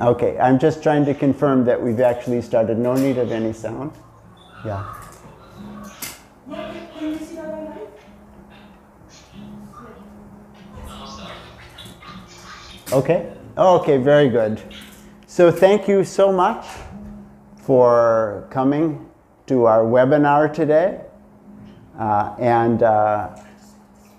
Okay, I'm just trying to confirm that we've actually started. No need of any sound. Yeah. Okay. Okay, very good. So thank you so much for coming to our webinar today.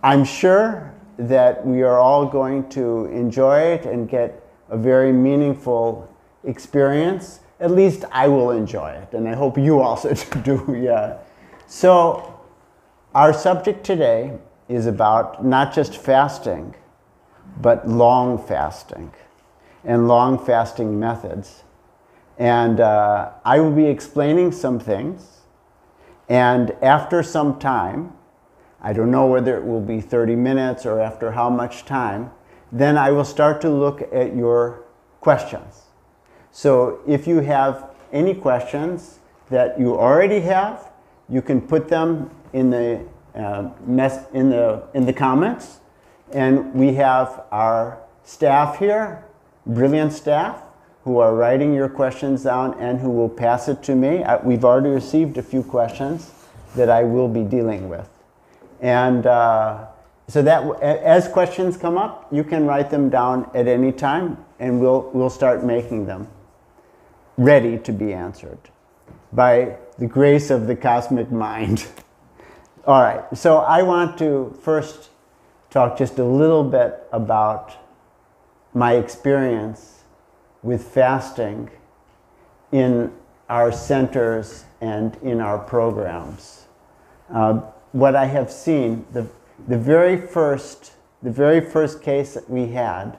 I'm sure that we are all going to enjoy it and get a very meaningful experience. At least I will enjoy it, and I hope you also do. Yeah. So our subject today is about not just fasting, but long fasting and long fasting methods. And I will be explaining some things, and after some time, I don't know whether it will be 30 minutes or after how much time, then I will start to look at your questions. So if you have any questions that you already have, you can put them in the in the comments, and we have our staff here, brilliant staff, who are writing your questions down and who will pass it to me. We've already received a few questions that I will be dealing with. And so that as questions come up, you can write them down at any time, and we'll start making them ready to be answered by the grace of the cosmic mind. All right, so I want to first talk just a little bit about my experience with fasting in our centers and in our programs. What I have seen, the very first case that we had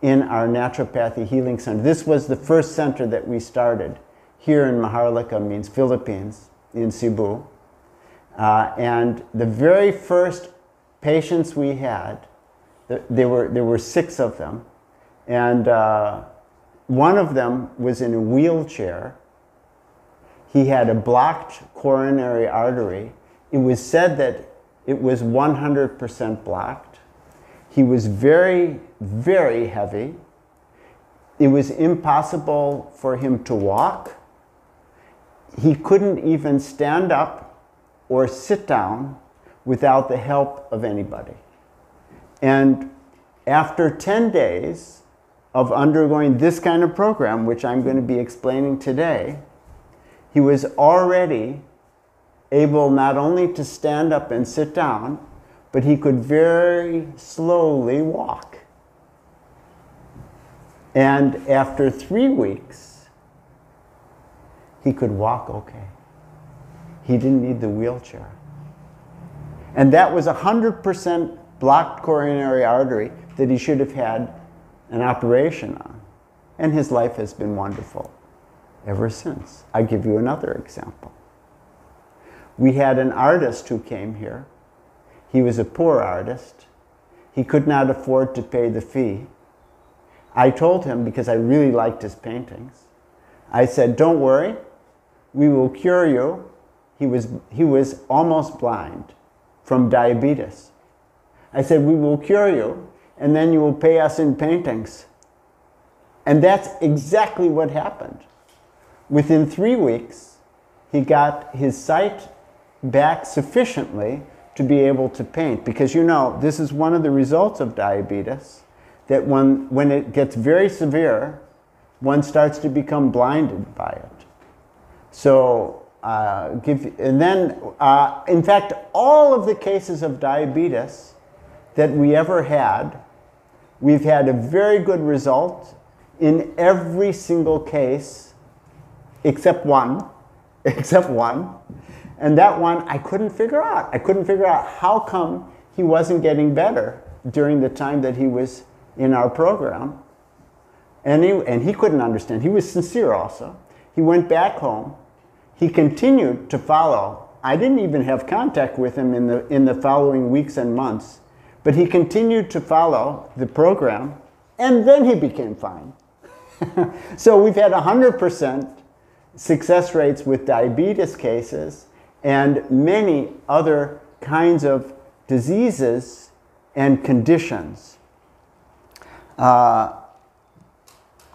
in our naturopathy healing center. This was the first center that we started here in Maharlika, means Philippines, in Cebu. And the very first patients we had, there were 6 of them, and one of them was in a wheelchair. He had a blocked coronary artery. It was said that it was 100% blocked. He was very, very heavy. It was impossible for him to walk. He couldn't even stand up or sit down without the help of anybody. And after 10 days of undergoing this kind of program, which I'm going to be explaining today, he was already able not only to stand up and sit down, but he could very slowly walk. And after 3 weeks, he could walk okay. He didn't need the wheelchair. And that was 100% blocked coronary artery that he should have had an operation on. And his life has been wonderful ever since. I give you another example. We had an artist who came here. He was a poor artist. He could not afford to pay the fee. I told him, because I really liked his paintings, I said, don't worry, we will cure you. He was almost blind from diabetes. I said, we will cure you, and then you will pay us in paintings. And that's exactly what happened. Within 3 weeks, he got his sight back sufficiently to be able to paint. Because you know, this is one of the results of diabetes, that when it gets very severe, one starts to become blinded by it. So, in fact, all of the cases of diabetes that we ever had, we've had a very good result in every single case, except one. And that one I couldn't figure out. I couldn't figure out how come he wasn't getting better during the time that he was in our program. And he couldn't understand. He was sincere also. He went back home. He continued to follow. I didn't even have contact with him in the following weeks and months. But he continued to follow the program, and then he became fine. So we've had 100% success rates with diabetes cases and many other kinds of diseases and conditions.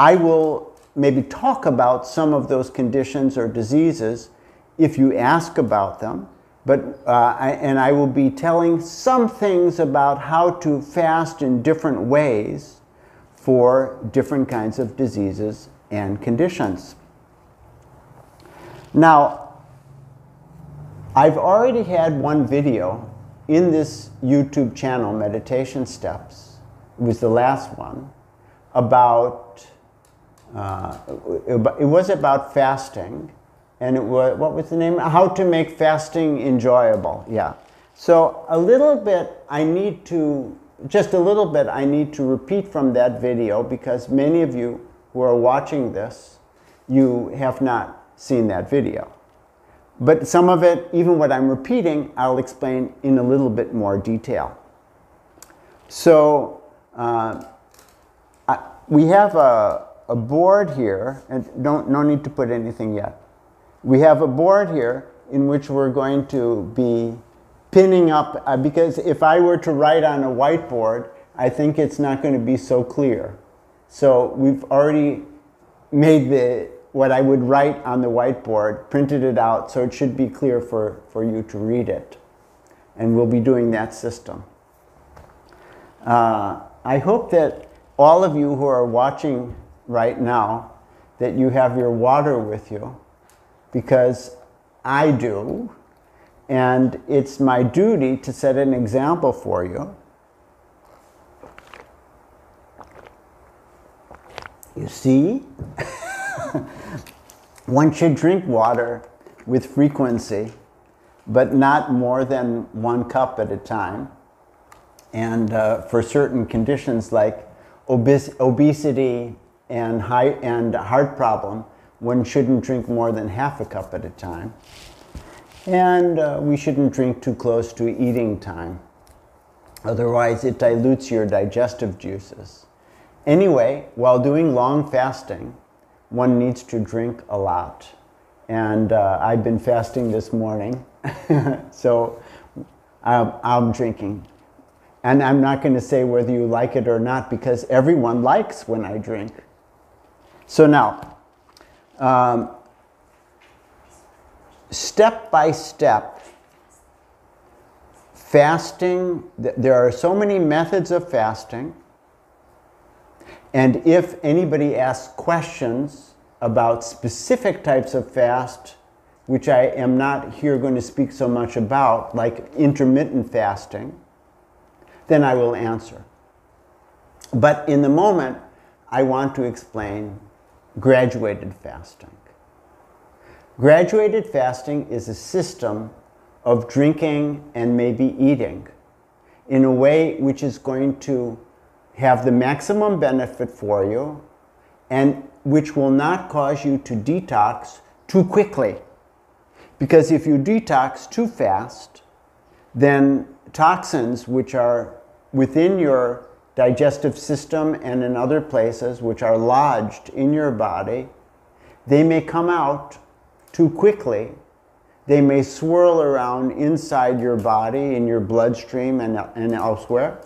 I will maybe talk about some of those conditions or diseases if you ask about them, but I will be telling some things about how to fast in different ways for different kinds of diseases and conditions. Now, I've already had one video in this YouTube channel, Meditation Steps. It was the last one, about, it was about fasting, and it was, what was the name? How to make fasting enjoyable, yeah. So a little bit I need to, just a little bit I need to repeat from that video, because many of you who are watching this, you have not seen that video. But some of it, even what I'm repeating, I'll explain in a little bit more detail. So we have a board here, and no need to put anything yet. We have a board here in which we're going to be pinning up, because if I were to write on a whiteboard, I think it's not going to be so clear. So we've already made what I would write on the whiteboard, printed it out, so it should be clear for you to read it. And we'll be doing that system. I hope that all of you who are watching right now, that you have your water with you, because I do, and it's my duty to set an example for you. You see? One should drink water with frequency, but not more than 1 cup at a time. And for certain conditions like obesity and heart problem, one shouldn't drink more than ½ a cup at a time. And we shouldn't drink too close to eating time. Otherwise, it dilutes your digestive juices. Anyway, while doing long fasting, one needs to drink a lot. And I've been fasting this morning, so I'm drinking. And I'm not going to say whether you like it or not, because everyone likes when I drink. So now, step by step, fasting, there are so many methods of fasting. And if anybody asks questions about specific types of fast, which I am not here going to speak so much about, like intermittent fasting, then I will answer. But in the moment, I want to explain graduated fasting. Graduated fasting is a system of drinking and maybe eating in a way which is going to have the maximum benefit for you and which will not cause you to detox too quickly. Because if you detox too fast, then toxins which are within your digestive system and in other places which are lodged in your body, they may come out too quickly. They may swirl around inside your body, in your bloodstream and elsewhere,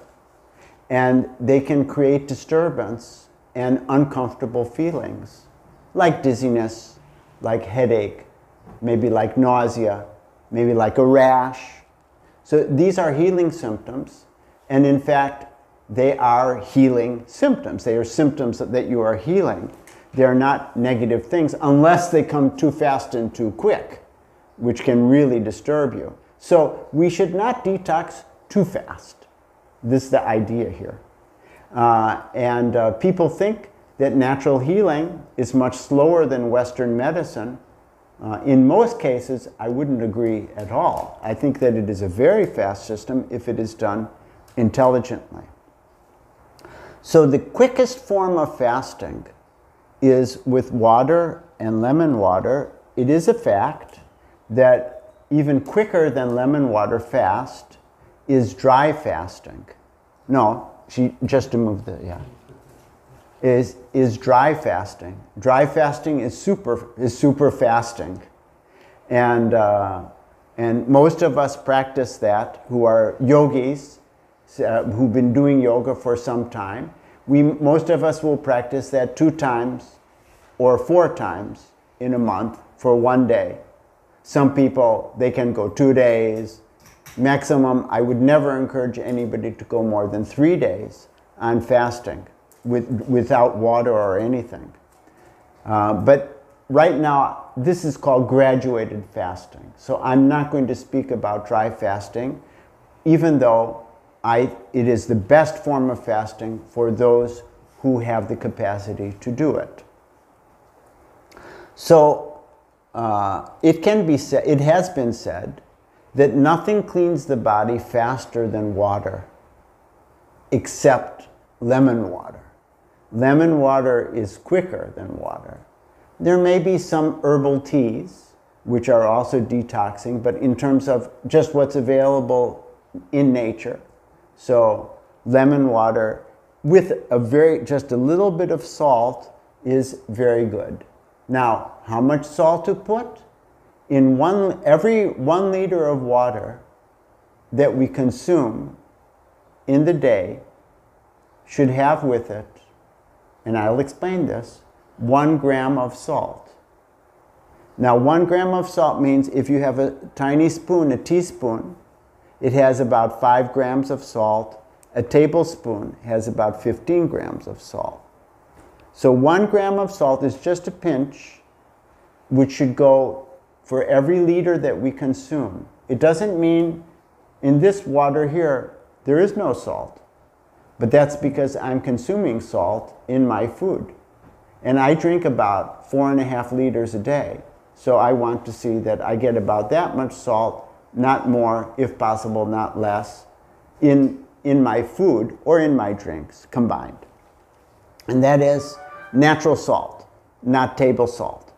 and they can create disturbance and uncomfortable feelings, like dizziness, like headache, maybe like nausea, maybe like a rash. So these are healing symptoms, and in fact, they are healing symptoms. They are symptoms that you are healing. They are not negative things unless they come too fast and too quick, which can really disturb you. So we should not detox too fast. This is the idea here. People think that natural healing is much slower than Western medicine. In most cases, I wouldn't agree at all. I think that it is a very fast system if it is done intelligently. So the quickest form of fasting is with water and lemon water. It is a fact that even quicker than lemon water fast is dry fasting. No, just to move the, yeah. Is dry fasting. Dry fasting is super fasting. And most of us practice that who are yogis, who've been doing yoga for some time. Most of us will practice that 2 times or 4 times in a month for 1 day. Some people, they can go 2 days. Maximum, I would never encourage anybody to go more than 3 days on fasting without water or anything. But right now, this is called graduated fasting. So I'm not going to speak about dry fasting, even though it is the best form of fasting for those who have the capacity to do it. So it can be said, it has been said, that nothing cleans the body faster than water, except lemon water. Lemon water is quicker than water. There may be some herbal teas, which are also detoxing, but in terms of just what's available in nature. So lemon water with just a little bit of salt is very good. Now, how much salt to put? In every 1 liter of water that we consume in the day should have with it, and I'll explain this, 1 gram of salt. Now 1 gram of salt means if you have a tiny spoon, a teaspoon, it has about 5 grams of salt. A tablespoon has about 15 grams of salt. So 1 gram of salt is just a pinch, which should go for every liter that we consume. It doesn't mean in this water here, there is no salt. But that's because I'm consuming salt in my food. And I drink about 4.5 liters a day. So I want to see that I get about that much salt, not more, if possible, not less, in my food or in my drinks combined. And that is natural salt, not table salt.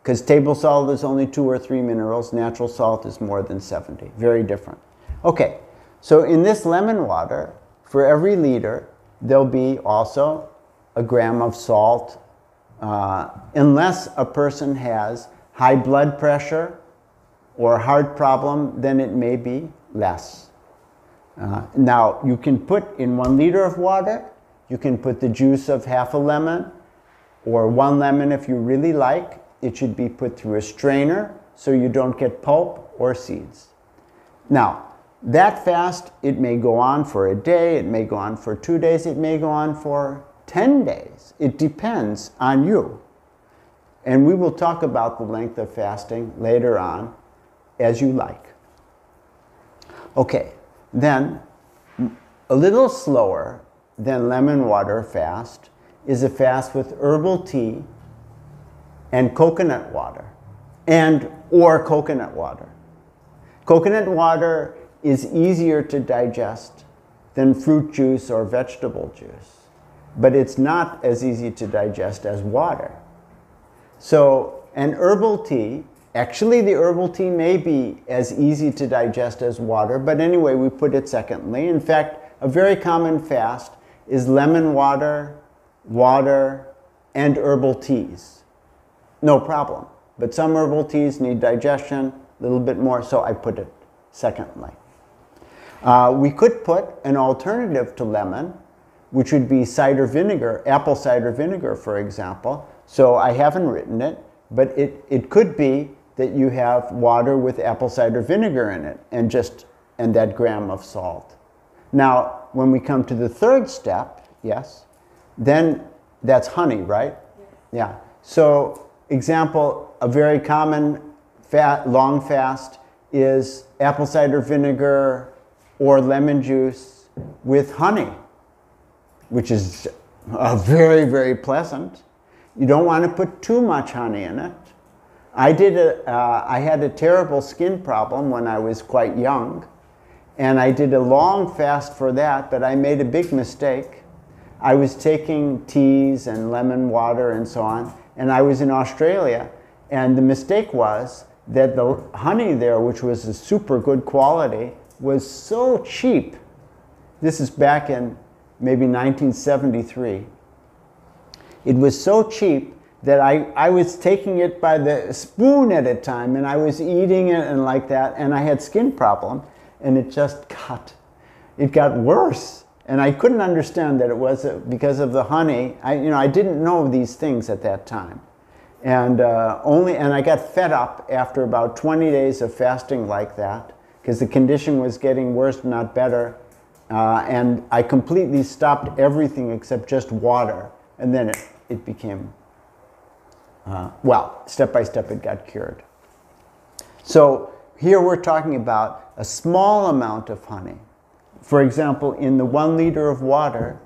Because table salt is only 2 or 3 minerals. Natural salt is more than 70. Very different. Okay, so in this lemon water, for every liter, there'll be also a gram of salt, unless a person has high blood pressure or heart problem, then it may be less. Now, you can put in 1 liter of water, you can put the juice of half a lemon, or 1 lemon if you really like. It should be put through a strainer so you don't get pulp or seeds. Now, that fast, it may go on for a day, it may go on for 2 days, it may go on for 10 days. It depends on you. And we will talk about the length of fasting later on, as you like. Okay, then a little slower than lemon water fast is a fast with herbal tea and coconut water, or coconut water. Coconut water is easier to digest than fruit juice or vegetable juice, but it's not as easy to digest as water. So an herbal tea, actually the herbal tea may be as easy to digest as water, but anyway, we put it secondly. In fact, a very common fast is lemon water, water, and herbal teas. No problem. But some herbal teas need digestion, a little bit more, so I put it secondly. We could put an alternative to lemon, which would be cider vinegar, apple cider vinegar, for example. So I haven't written it, but it could be that you have water with apple cider vinegar in it and that gram of salt. Now, when we come to the 3rd step, yes, then that's honey, right? Yeah. So, example, a very common long fast is apple cider vinegar or lemon juice with honey, which is very, very pleasant. You don't want to put too much honey in it. I had a terrible skin problem when I was quite young, and I did a long fast for that, but I made a big mistake. I was taking teas and lemon water and so on, and I was in Australia, and the mistake was that the honey there, which was a super good quality, was so cheap. This is back in maybe 1973. It was so cheap that I was taking it by the spoon at a time, and I was eating it and like that, and I had skin problem, and it got worse And I couldn't understand that it was because of the honey. I didn't know these things at that time. And I got fed up after about 20 days of fasting like that, because the condition was getting worse, not better. And I completely stopped everything except just water. And then it became, well, step by step it got cured. So here we're talking about a small amount of honey. For example, in the 1 liter of water,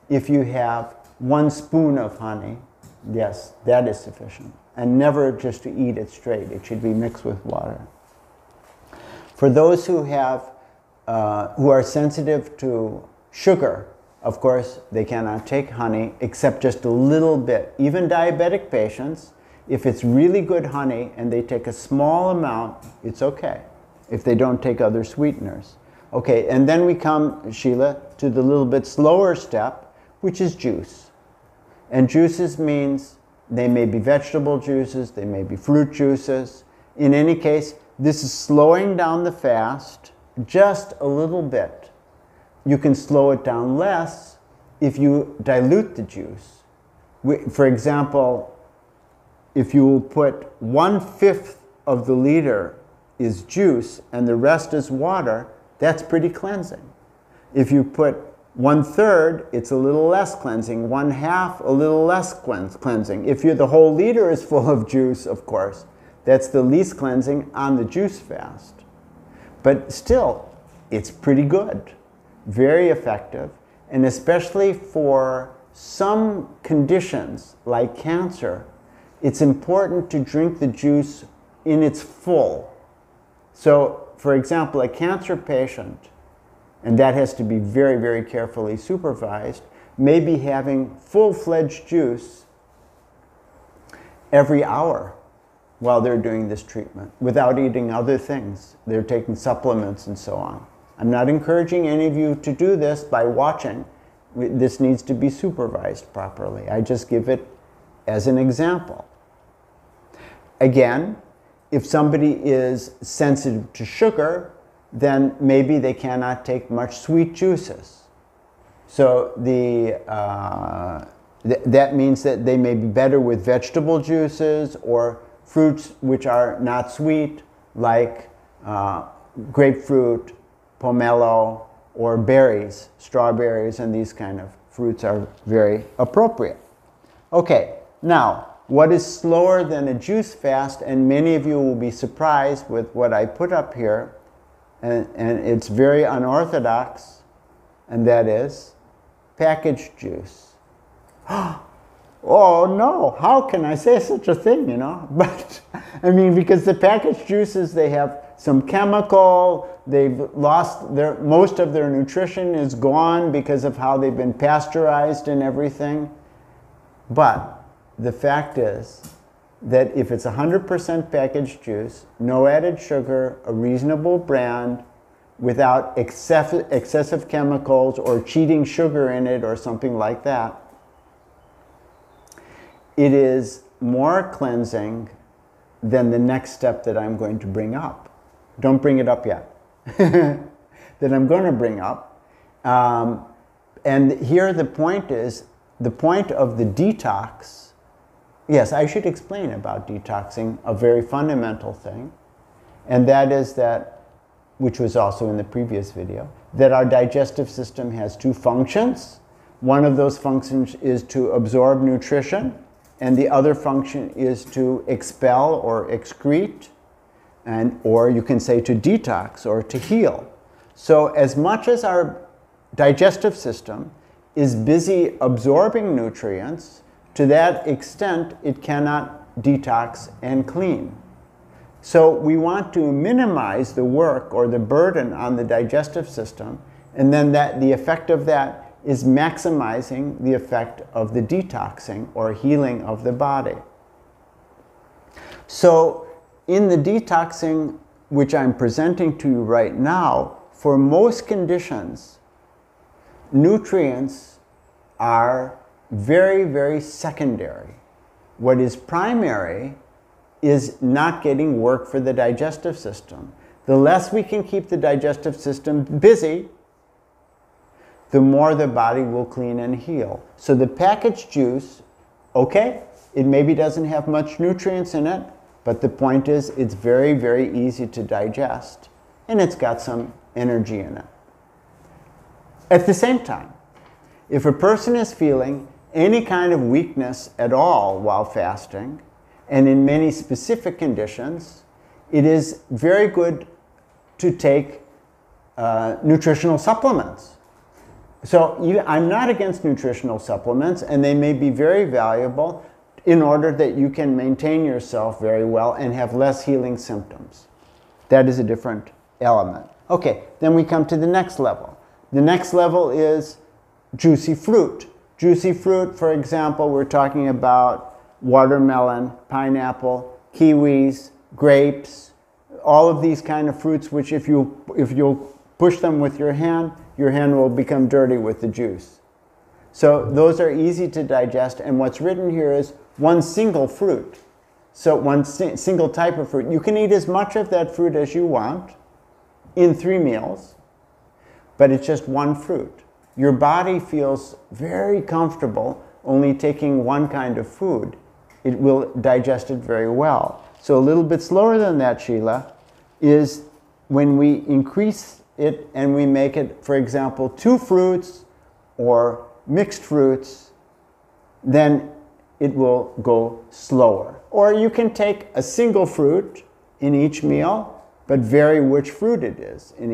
if you have 1 spoon of honey, yes, that is sufficient. And never just to eat it straight. It should be mixed with water. For those who are sensitive to sugar, of course, they cannot take honey except just a little bit. Even diabetic patients, if it's really good honey and they take a small amount, it's okay if they don't take other sweeteners. Okay, and then we come, Sheila, to the little bit slower step, which is juice. And juices means they may be vegetable juices, they may be fruit juices. In any case, this is slowing down the fast just a little bit. You can slow it down less if you dilute the juice. For example, if you put 1/5 of the liter is juice and the rest is water, that's pretty cleansing. If you put 1/3, it's a little less cleansing. 1/2, a little less cleansing. If the whole liter is full of juice, of course, that's the least cleansing on the juice fast. But still, it's pretty good, very effective, and especially for some conditions like cancer, it's important to drink the juice in its full. So, for example, a cancer patient, and that has to be very, very carefully supervised, may be having full-fledged juice every hour while they're doing this treatment without eating other things. They're taking supplements and so on. I'm not encouraging any of you to do this by watching. This needs to be supervised properly. I just give it as an example. Again, if somebody is sensitive to sugar, then maybe they cannot take much sweet juices. So that means that they may be better with vegetable juices or fruits which are not sweet, like grapefruit, pomelo, or berries, strawberries, and these kind of fruits are very appropriate. Okay, now, what is slower than a juice fast, and many of you will be surprised with what I put up here, and it's very unorthodox, and that is packaged juice. Oh no, how can I say such a thing, you know? But, I mean, because the packaged juices, they have some chemical, they've lost most of their nutrition is gone because of how they've been pasteurized and everything. But the fact is that if it's 100% packaged juice, no added sugar, a reasonable brand, without excessive chemicals or cheating sugar in it or something like that, it is more cleansing than the next step that I'm going to bring up. Don't bring it up yet. That I'm going to bring up. And here the point is, the point of the detox. Yes, I should explain about detoxing, a very fundamental thing. And that is that, which was also in the previous video, that our digestive system has 2 functions. One of those functions is to absorb nutrition, and the other function is to expel or excrete, or you can say to detox or to heal. So as much as our digestive system is busy absorbing nutrients, to that extent it cannot detox and clean. So we want to minimize the work or the burden on the digestive system, and then the effect of that is maximizing the effect of the detoxing or healing of the body. So in the detoxing, which I'm presenting to you right now, for most conditions, nutrients are very, very secondary. What is primary is not getting work for the digestive system. The less we can keep the digestive system busy, the more the body will clean and heal. So the packaged juice, okay, it maybe doesn't have much nutrients in it, but the point is it's very, very easy to digest, and it's got some energy in it. At the same time, if a person is feeling any kind of weakness at all while fasting, and in many specific conditions, it is very good to take nutritional supplements. So I'm not against nutritional supplements, and they may be very valuable in order that you can maintain yourself very well and have less healing symptoms. That is a different element. Okay, then we come to the next level. The next level is juicy fruit. Juicy fruit, for example, we're talking about watermelon, pineapple, kiwis, grapes, all of these kind of fruits which if you'll push them with your hand will become dirty with the juice. So those are easy to digest, and what's written here is one single fruit. So one single type of fruit. You can eat as much of that fruit as you want in 3 meals, but it's just one fruit. Your body feels very comfortable only taking one kind of food. It will digest it very well. So a little bit slower than that, Sheila, is when we increase it and we make it, for example, 2 fruits or mixed fruits, then it will go slower. Or you can take a single fruit in each meal, but vary which fruit it is in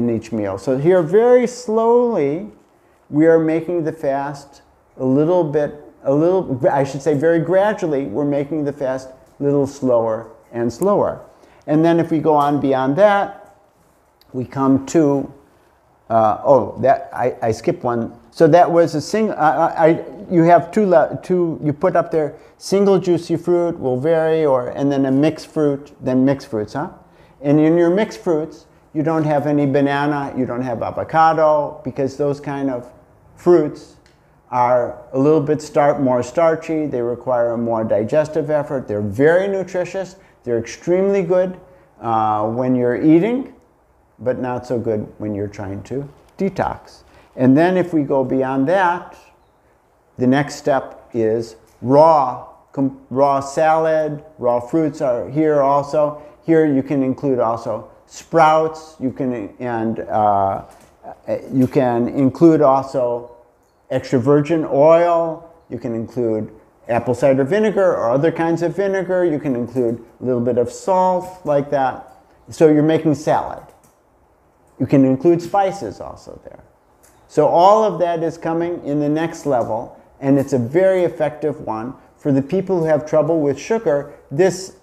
each meal. So here, very slowly, we are making the fast I should say very gradually, we're making the fast a little slower and slower. And then if we go on beyond that, we come to, I skipped one. So that was a single, you have two, you put up there, single juicy fruit will vary, and then a mixed fruit, then mixed fruits, huh? And in your mixed fruits, you don't have any banana, you don't have avocado, because those kind of fruits are a little bit more starchy, they require a more digestive effort, they're very nutritious, they're extremely good when you're eating, but not so good when you're trying to detox. And then if we go beyond that, the next step is raw salad, raw fruits are here also. Here you can include also sprouts, you can include also extra virgin oil, you can include apple cider vinegar or other kinds of vinegar, you can include a little bit of salt like that. So you're making salad. You can include spices also there. So all of that is coming in the next level, and it's a very effective one. For the people who have trouble with sugar, this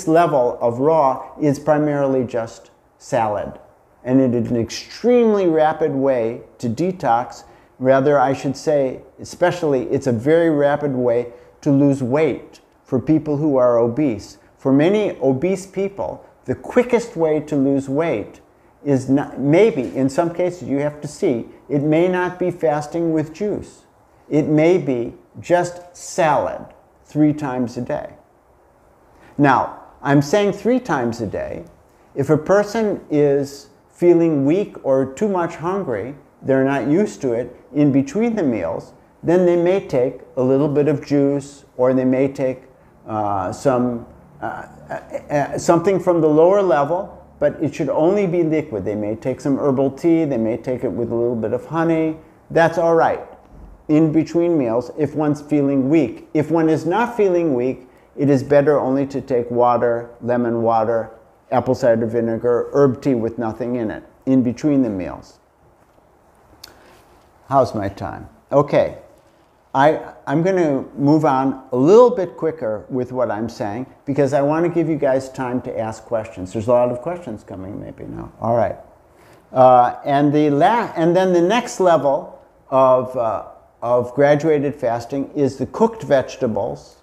level of raw is primarily just salad. And it is an extremely rapid way to detox. Rather, I should say, especially, it's a very rapid way to lose weight for people who are obese. For many obese people, the quickest way to lose weight is not, maybe, in some cases you have to see, it may not be fasting with juice. It may be just salad 3 times a day. Now, I'm saying 3 times a day. If a person is feeling weak or too much hungry, they're not used to it, in between the meals, then they may take a little bit of juice, or they may take something from the lower level, but it should only be liquid. They may take some herbal tea, they may take it with a little bit of honey. That's all right in between meals if one's feeling weak. If one is not feeling weak, it is better only to take water, lemon water, apple cider vinegar, herb tea with nothing in it, in between the meals. How's my time? Okay. I'm going to move on a little bit quicker with what I'm saying because I want to give you guys time to ask questions. There's a lot of questions coming maybe now. All right. And then the next level of graduated fasting is the cooked vegetables,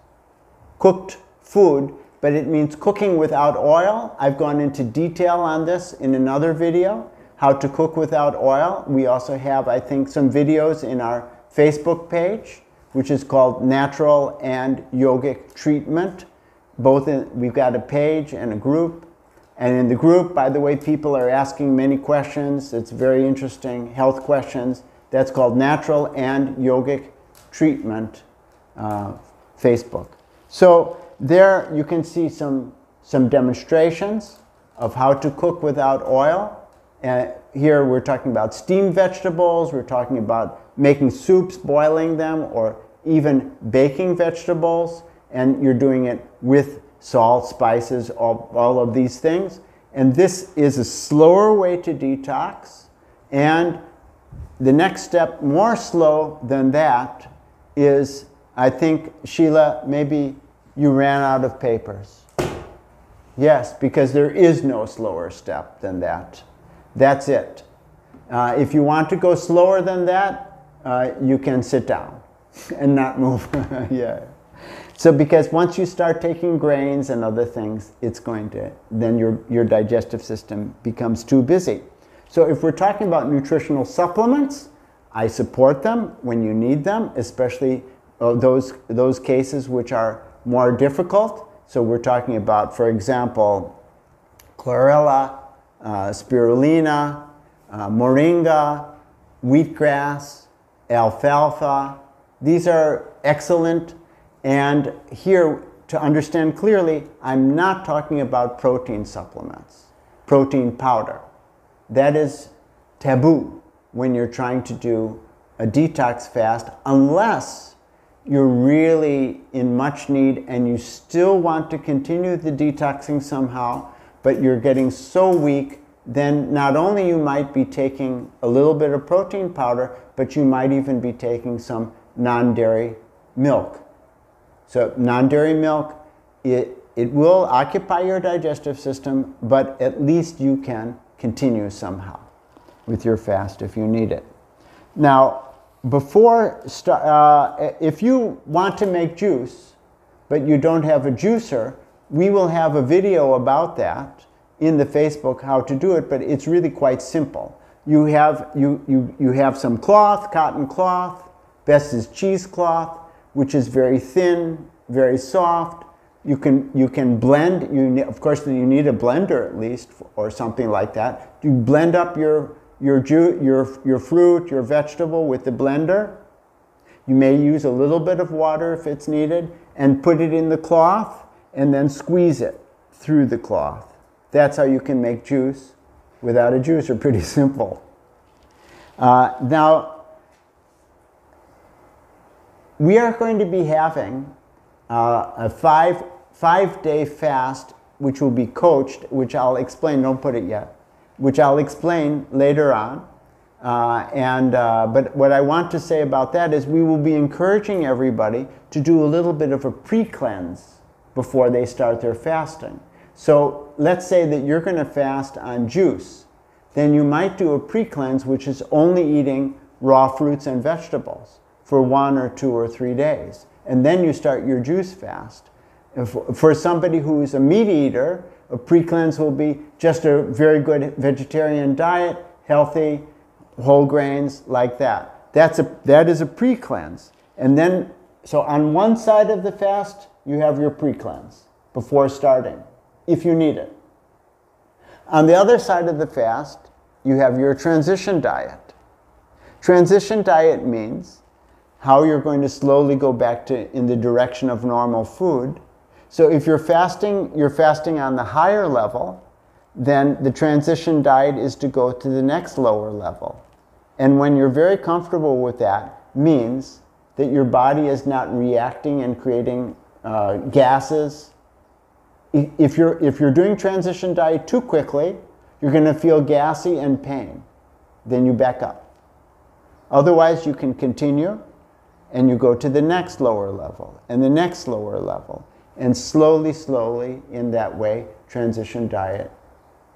cooked food, but it means cooking without oil. I've gone into detail on this in another video, how to cook without oil. We also have, I think, some videos in our Facebook page, which is called Natural and Yogic Treatment. We've got a page and a group. And in the group, by the way, people are asking many questions. It's very interesting, health questions. That's called Natural and Yogic Treatment Facebook. So there you can see some demonstrations of how to cook without oil. Here we're talking about steamed vegetables, we're talking about making soups, boiling them, or even baking vegetables, and you're doing it with salt, spices, all of these things. And this is a slower way to detox, and the next step, more slow than that, is, I think, Sheila, maybe you ran out of papers. Yes, because there is no slower step than that. That's it. If you want to go slower than that, you can sit down and not move. Yeah. So because once you start taking grains and other things, it's going to, then your digestive system becomes too busy. So if we're talking about nutritional supplements, I support them when you need them, especially those cases which are more difficult. So we're talking about, for example, chlorella, spirulina, moringa, wheatgrass, alfalfa. These are excellent. And here, to understand clearly, I'm not talking about protein supplements, protein powder. That is taboo when you're trying to do a detox fast, unless you're really in much need and you still want to continue the detoxing somehow, but you're getting so weak, then not only you might be taking a little bit of protein powder, but you might even be taking some non-dairy milk. So non-dairy milk, it will occupy your digestive system, but at least you can continue somehow with your fast if you need it. Now, if you want to make juice, but you don't have a juicer, we will have a video about that in the Facebook, how to do it, but it's really quite simple. You have some cloth, cotton cloth, best is cheesecloth, which is very thin, very soft. You can blend. Of course, you need a blender at least, or something like that. You blend up your fruit, your vegetable with the blender. You may use a little bit of water if it's needed, and put it in the cloth, and then squeeze it through the cloth. That's how you can make juice without a juicer. Pretty simple. Now, we are going to be having a five-day fast, which will be coached, which I'll explain. Don't put it yet. Which I'll explain later on. But what I want to say about that is we will be encouraging everybody to do a little bit of a pre-cleanse before they start their fasting. So let's say that you're going to fast on juice. Then you might do a pre-cleanse, which is only eating raw fruits and vegetables for 1 or 2 or 3 days. And then you start your juice fast. For somebody who is a meat eater, a pre-cleanse will be just a very good vegetarian diet, healthy, whole grains, like that. That is a pre-cleanse. And then, so on one side of the fast, you have your pre-cleanse before starting, if you need it. On the other side of the fast, you have your transition diet. Transition diet means how you're going to slowly go back in the direction of normal food. So if you're fasting on the higher level, then the transition diet is to go to the next lower level. And when you're very comfortable with that, means that your body is not reacting and creating gases. If you're doing transition diet too quickly, you're going to feel gassy and pain. Then you back up. Otherwise, you can continue and you go to the next lower level and the next lower level. And slowly, slowly, in that way, transition diet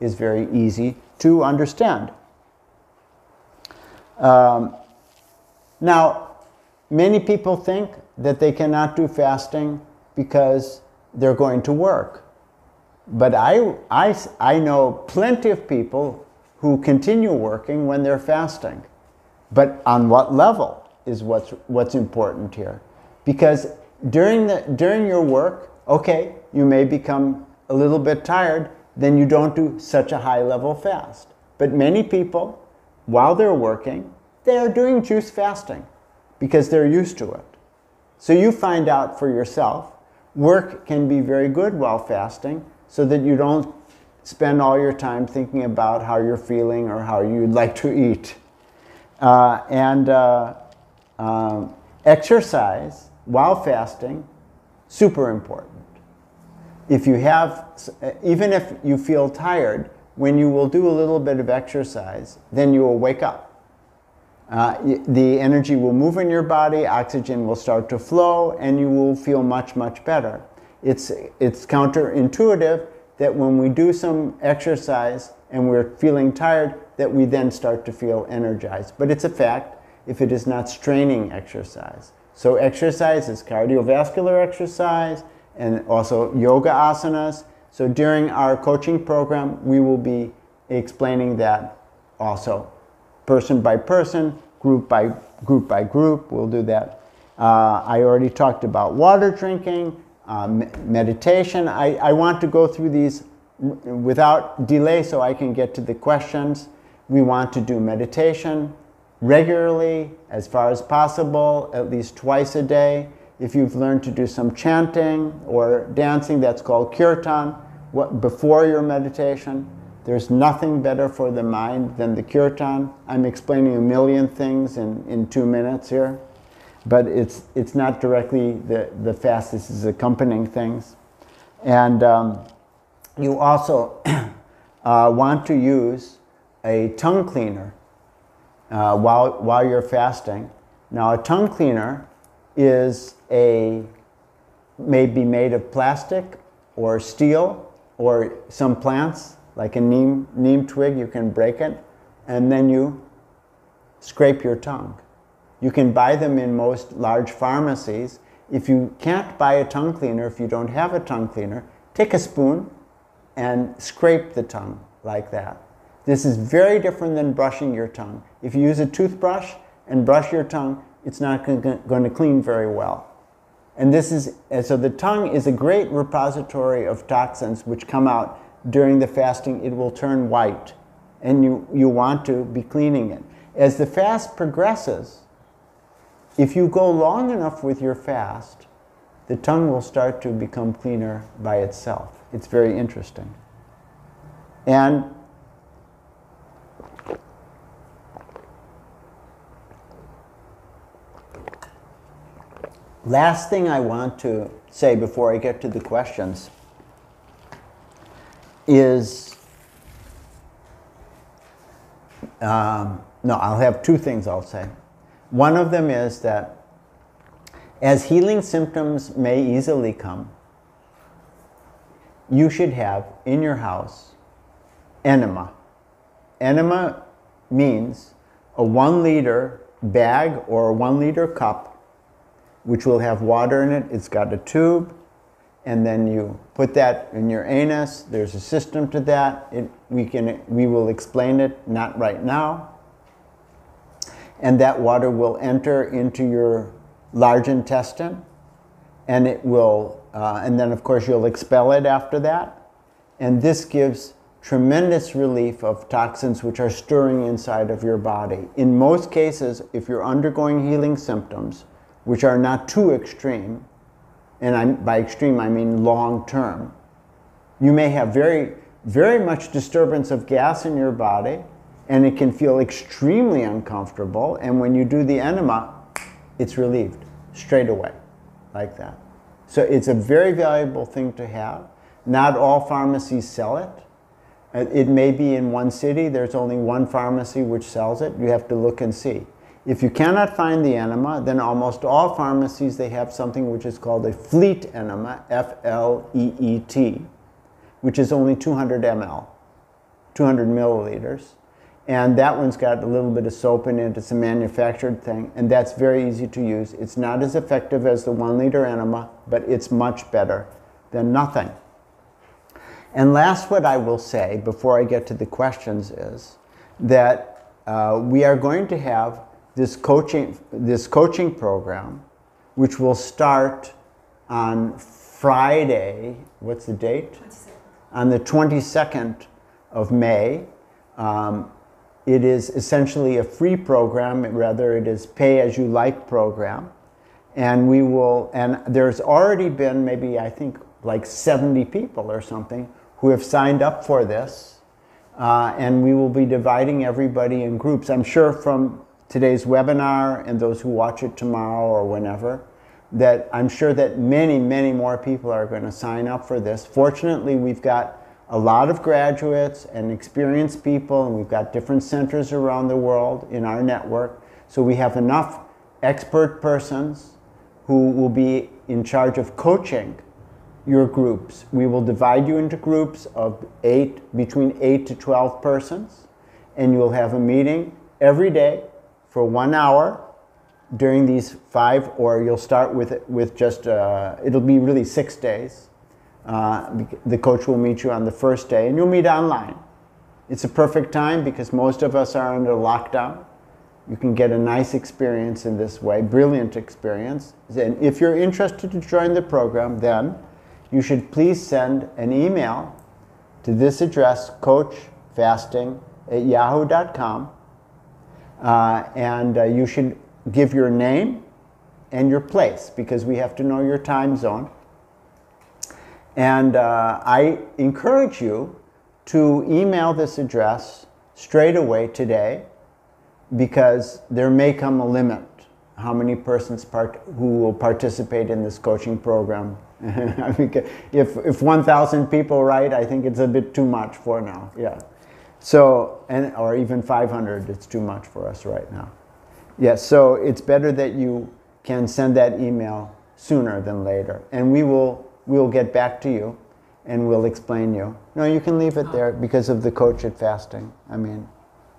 is very easy to understand. Now, many people think that they cannot do fasting because they're going to work. But I know plenty of people who continue working when they're fasting. But on what level is what's important here. Because during your work, okay, you may become a little bit tired, then you don't do such a high level fast. But many people, while they're working, they are doing juice fasting because they're used to it. So you find out for yourself, work can be very good while fasting so that you don't spend all your time thinking about how you're feeling or how you'd like to eat. Exercise while fasting, super important. If you have, even if you feel tired, when you will do a little bit of exercise, then you will wake up. The energy will move in your body, oxygen will start to flow, and you will feel much, much better. It's counterintuitive that when we do some exercise and we're feeling tired, that we then start to feel energized. But it's a fact if it is not straining exercise. So exercise is cardiovascular exercise and also yoga asanas. So during our coaching program, we will be explaining that also. Person by person, group by group, we'll do that. I already talked about water drinking, meditation. I want to go through these without delay so I can get to the questions. We want to do meditation regularly, as far as possible, at least twice a day. If you've learned to do some chanting or dancing, that's called kirtan, before your meditation. There's nothing better for the mind than the kirtan. I'm explaining a million things in 2 minutes here, but it's not directly the fast. This is accompanying things. And you also want to use a tongue cleaner while you're fasting. Now, a tongue cleaner may be made of plastic or steel or some plants, like a neem twig. You can break it, and then you scrape your tongue. You can buy them in most large pharmacies. If you can't buy a tongue cleaner, if you don't have a tongue cleaner, take a spoon and scrape the tongue like that. This is very different than brushing your tongue. If you use a toothbrush and brush your tongue, it's not going to clean very well. And so the tongue is a great repository of toxins which come out during the fasting. It will turn white, and you want to be cleaning it. As the fast progresses, if you go long enough with your fast, the tongue will start to become cleaner by itself. It's very interesting. And last thing I want to say before I get to the questions is, I'll have two things I'll say. One of them is that as healing symptoms may easily come, you should have in your house enema. Enema means a 1 liter bag or a 1 liter cup, which will have water in it. It's got a tube, and then you put that in your anus. There's a system to that. We will explain it, not right now. And that water will enter into your large intestine, and it will, and then of course you'll expel it after that. And this gives tremendous relief of toxins which are stirring inside of your body. In most cases, if you're undergoing healing symptoms, which are not too extreme, and by extreme I mean long term, you may have very, very much disturbance of gas in your body, and it can feel extremely uncomfortable, and when you do the enema, it's relieved straight away, like that. So it's a very valuable thing to have. Not all pharmacies sell it. It may be in one city, there's only one pharmacy which sells it. You have to look and see. If you cannot find the enema, then almost all pharmacies, they have something which is called a fleet enema, F-L-E-E-T, which is only 200 ml, 200 milliliters. And that one's got a little bit of soap in it. It's a manufactured thing, and that's very easy to use. It's not as effective as the 1 liter enema, but it's much better than nothing. And last, what I will say before I get to the questions is that we are going to have this coaching program, which will start on Friday. What's the date? 22nd. On the 22nd of May. it is essentially a free program, rather it is pay-as-you-like program. And we will, and there's already been maybe, I think, like 70 people or something who have signed up for this. And we will be dividing everybody in groups. I'm sure from today's webinar and those who watch it tomorrow or whenever, that I'm sure that many, many more people are going to sign up for this. Fortunately, we've got a lot of graduates and experienced people, and we've got different centers around the world in our network. So we have enough expert persons who will be in charge of coaching your groups. We will divide you into groups of between 8 to 12 persons, and you'll have a meeting every day for 1 hour during these 5, or you'll start with just, it'll be really 6 days. The coach will meet you on the first day, and you'll meet online. It's a perfect time because most of us are under lockdown. You can get a nice experience in this way, brilliant experience. And if you're interested to join the program, then you should please send an email to this address, coachfasting@yahoo.com, and you should give your name and your place because we have to know your time zone. And I encourage you to email this address straight away today, because there may come a limit how many persons who will participate in this coaching program. I mean, if 1,000 people write, I think it's a bit too much for now. Yeah. So, or even 500, it's too much for us right now. Yeah. So it's better that you can send that email sooner than later, and we'll get back to you, and we'll explain you. No, you can leave it there because of the coach at fasting. I mean,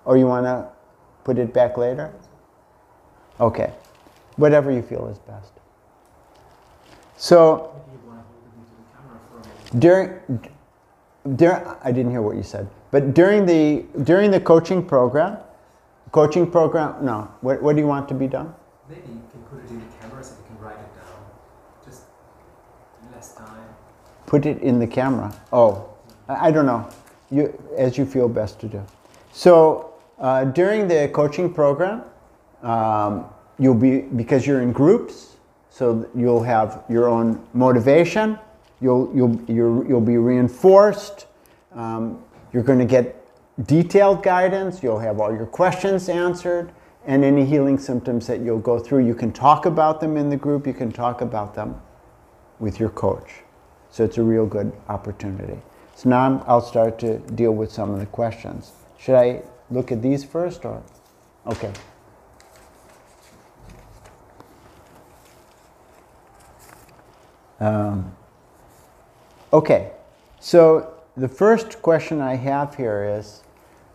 or you want to put it back later? Okay. Whatever you feel is best. So, I didn't hear what you said, but during the coaching program, no, what do you want to be done? Maybe you can put it in the camera so you can write it down. Just less time. Put it in the camera. Oh, I don't know. As you feel best to do. So, during the coaching program, because you're in groups, so you'll have your own motivation. You'll be reinforced. You're going to get detailed guidance. You'll have all your questions answered, and any healing symptoms that you'll go through, you can talk about them in the group. You can talk about them with your coach. So it's a real good opportunity. So now I'll start to deal with some of the questions. Should I look at these first, or? Okay. Okay, so the first question I have here is,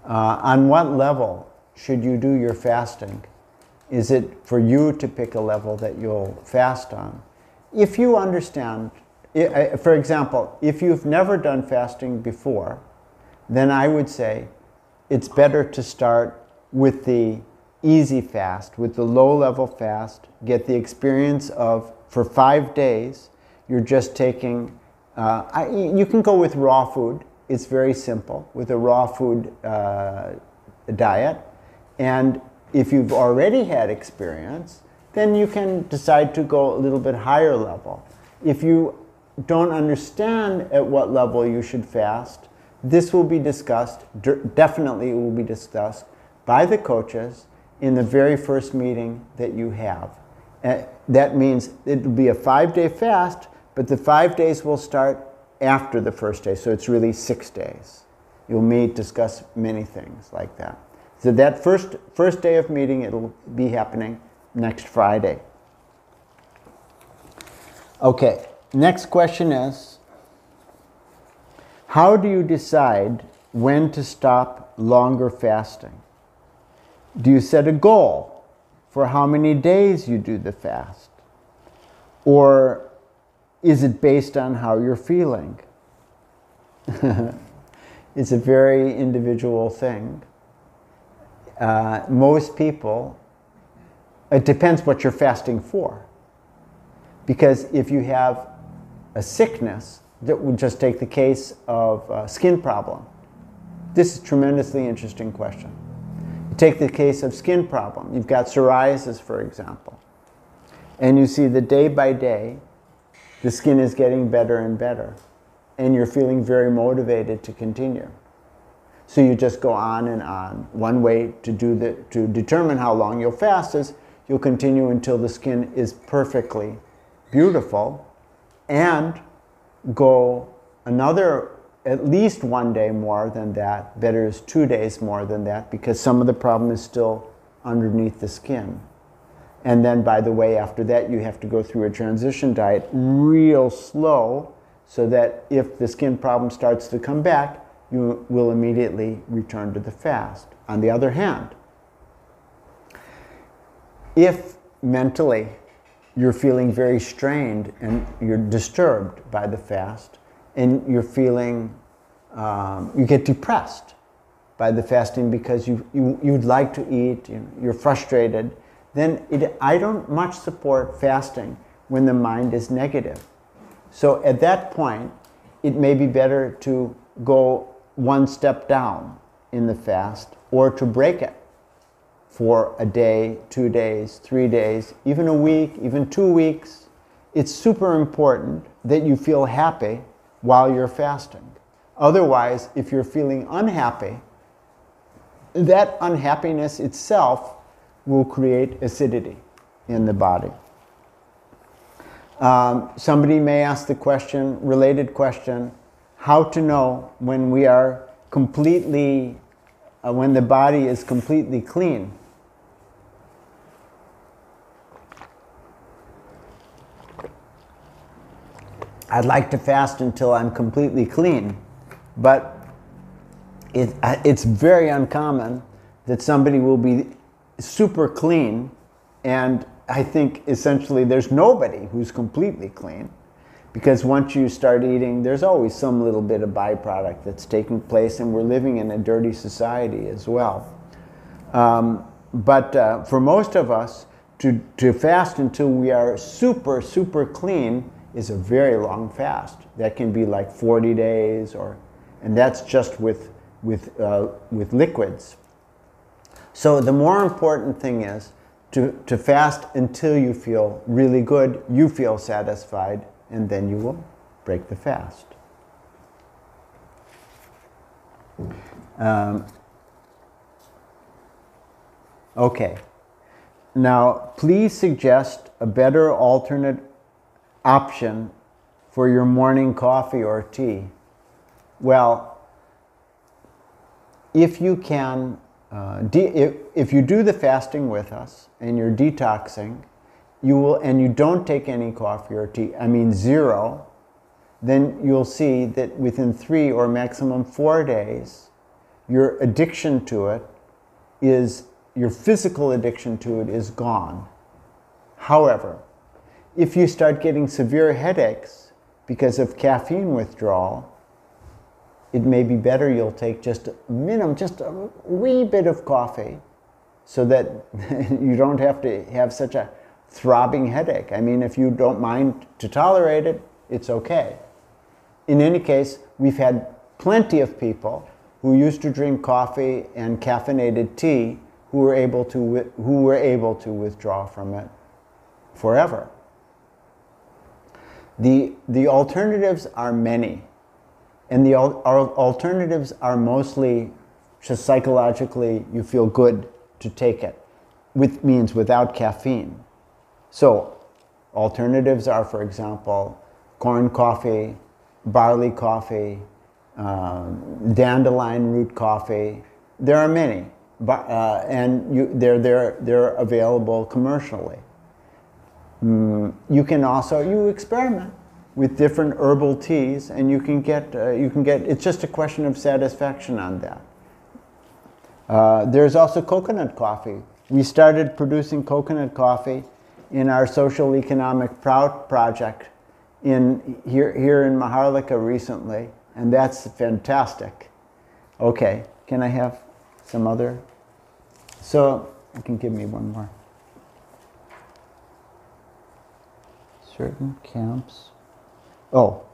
on what level should you do your fasting? Is it for you to pick a level that you'll fast on? If you understand, for example, if you've never done fasting before, then I would say it's better to start with the easy fast, with the low-level fast, get the experience of, for 5 days, you're just taking, you can go with raw food. It's very simple, with a raw food diet. And if you've already had experience, then you can decide to go a little bit higher level. If you don't understand at what level you should fast, this will be discussed, definitely it will be discussed by the coaches in the very first meeting that you have. That means it will be a 5-day fast, but the 5 days will start after the first day, so it's really 6 days. You'll meet, discuss many things like that. So that first day of meeting, it'll be happening next Friday. Okay, next question is, how do you decide when to stop longer fasting? Do you set a goal for how many days you do the fast? Or is it based on how you're feeling? It's a very individual thing. Most people, it depends what you're fasting for. Because if you have a sickness, that would just take the case of a skin problem. This is a tremendously interesting question. Take the case of skin problem. You've got psoriasis, for example. And you see that day by day, the skin is getting better and better. And you're feeling very motivated to continue. So you just go on and on. One way to determine how long you'll fast is you'll continue until the skin is perfectly beautiful, and go another, at least 1 day more than that. Better is 2 days more than that, because some of the problem is still underneath the skin. And then, by the way, after that you have to go through a transition diet real slow, so that if the skin problem starts to come back, you will immediately return to the fast. On the other hand, if mentally you're feeling very strained and you're disturbed by the fast, and you're feeling, you get depressed by the fasting because you'd like to eat, you're frustrated, then I don't much support fasting when the mind is negative. So at that point, it may be better to go one step down in the fast, or to break it for a day, 2 days, 3 days, even a week, even 2 weeks. It's super important that you feel happy while you're fasting. Otherwise, if you're feeling unhappy, that unhappiness itself will create acidity in the body. Somebody may ask the question, related question, how to know when we are completely, when the body is completely clean. I'd like to fast until I'm completely clean, but it's very uncommon that somebody will be super clean, and I think essentially there's nobody who's completely clean, because once you start eating, there's always some little bit of byproduct that's taking place, and we're living in a dirty society as well. But for most of us, to fast until we are super, super clean is a very long fast. That can be like 40 days, and that's just with liquids. So the more important thing is to fast until you feel really good, you feel satisfied, and then you will break the fast. Okay. Now, please suggest a better alternate option for your morning coffee or tea. Well, if you can, if you do the fasting with us and you're detoxing, and you don't take any coffee or tea, I mean 0, then you'll see that within 3 or maximum 4 days, your addiction to it your physical addiction to it is gone. However, if you start getting severe headaches because of caffeine withdrawal, it may be better you'll take just a wee bit of coffee, so that you don't have to have such a throbbing headache. I mean, if you don't mind to tolerate it, it's okay. In any case, we've had plenty of people who used to drink coffee and caffeinated tea who were able to withdraw from it forever. The alternatives are many, and the alternatives are mostly just psychologically you feel good to take it, means without caffeine. So alternatives are, for example, corn coffee, barley coffee, dandelion root coffee. There are many, and they're available commercially. You can also experiment with different herbal teas, and you can get it's just a question of satisfaction on that. There's also coconut coffee. We started producing coconut coffee in our social economic project here in Maharlika recently, and that's fantastic. Okay, can I have some other? So you can give me one more. Certain camps. Oh.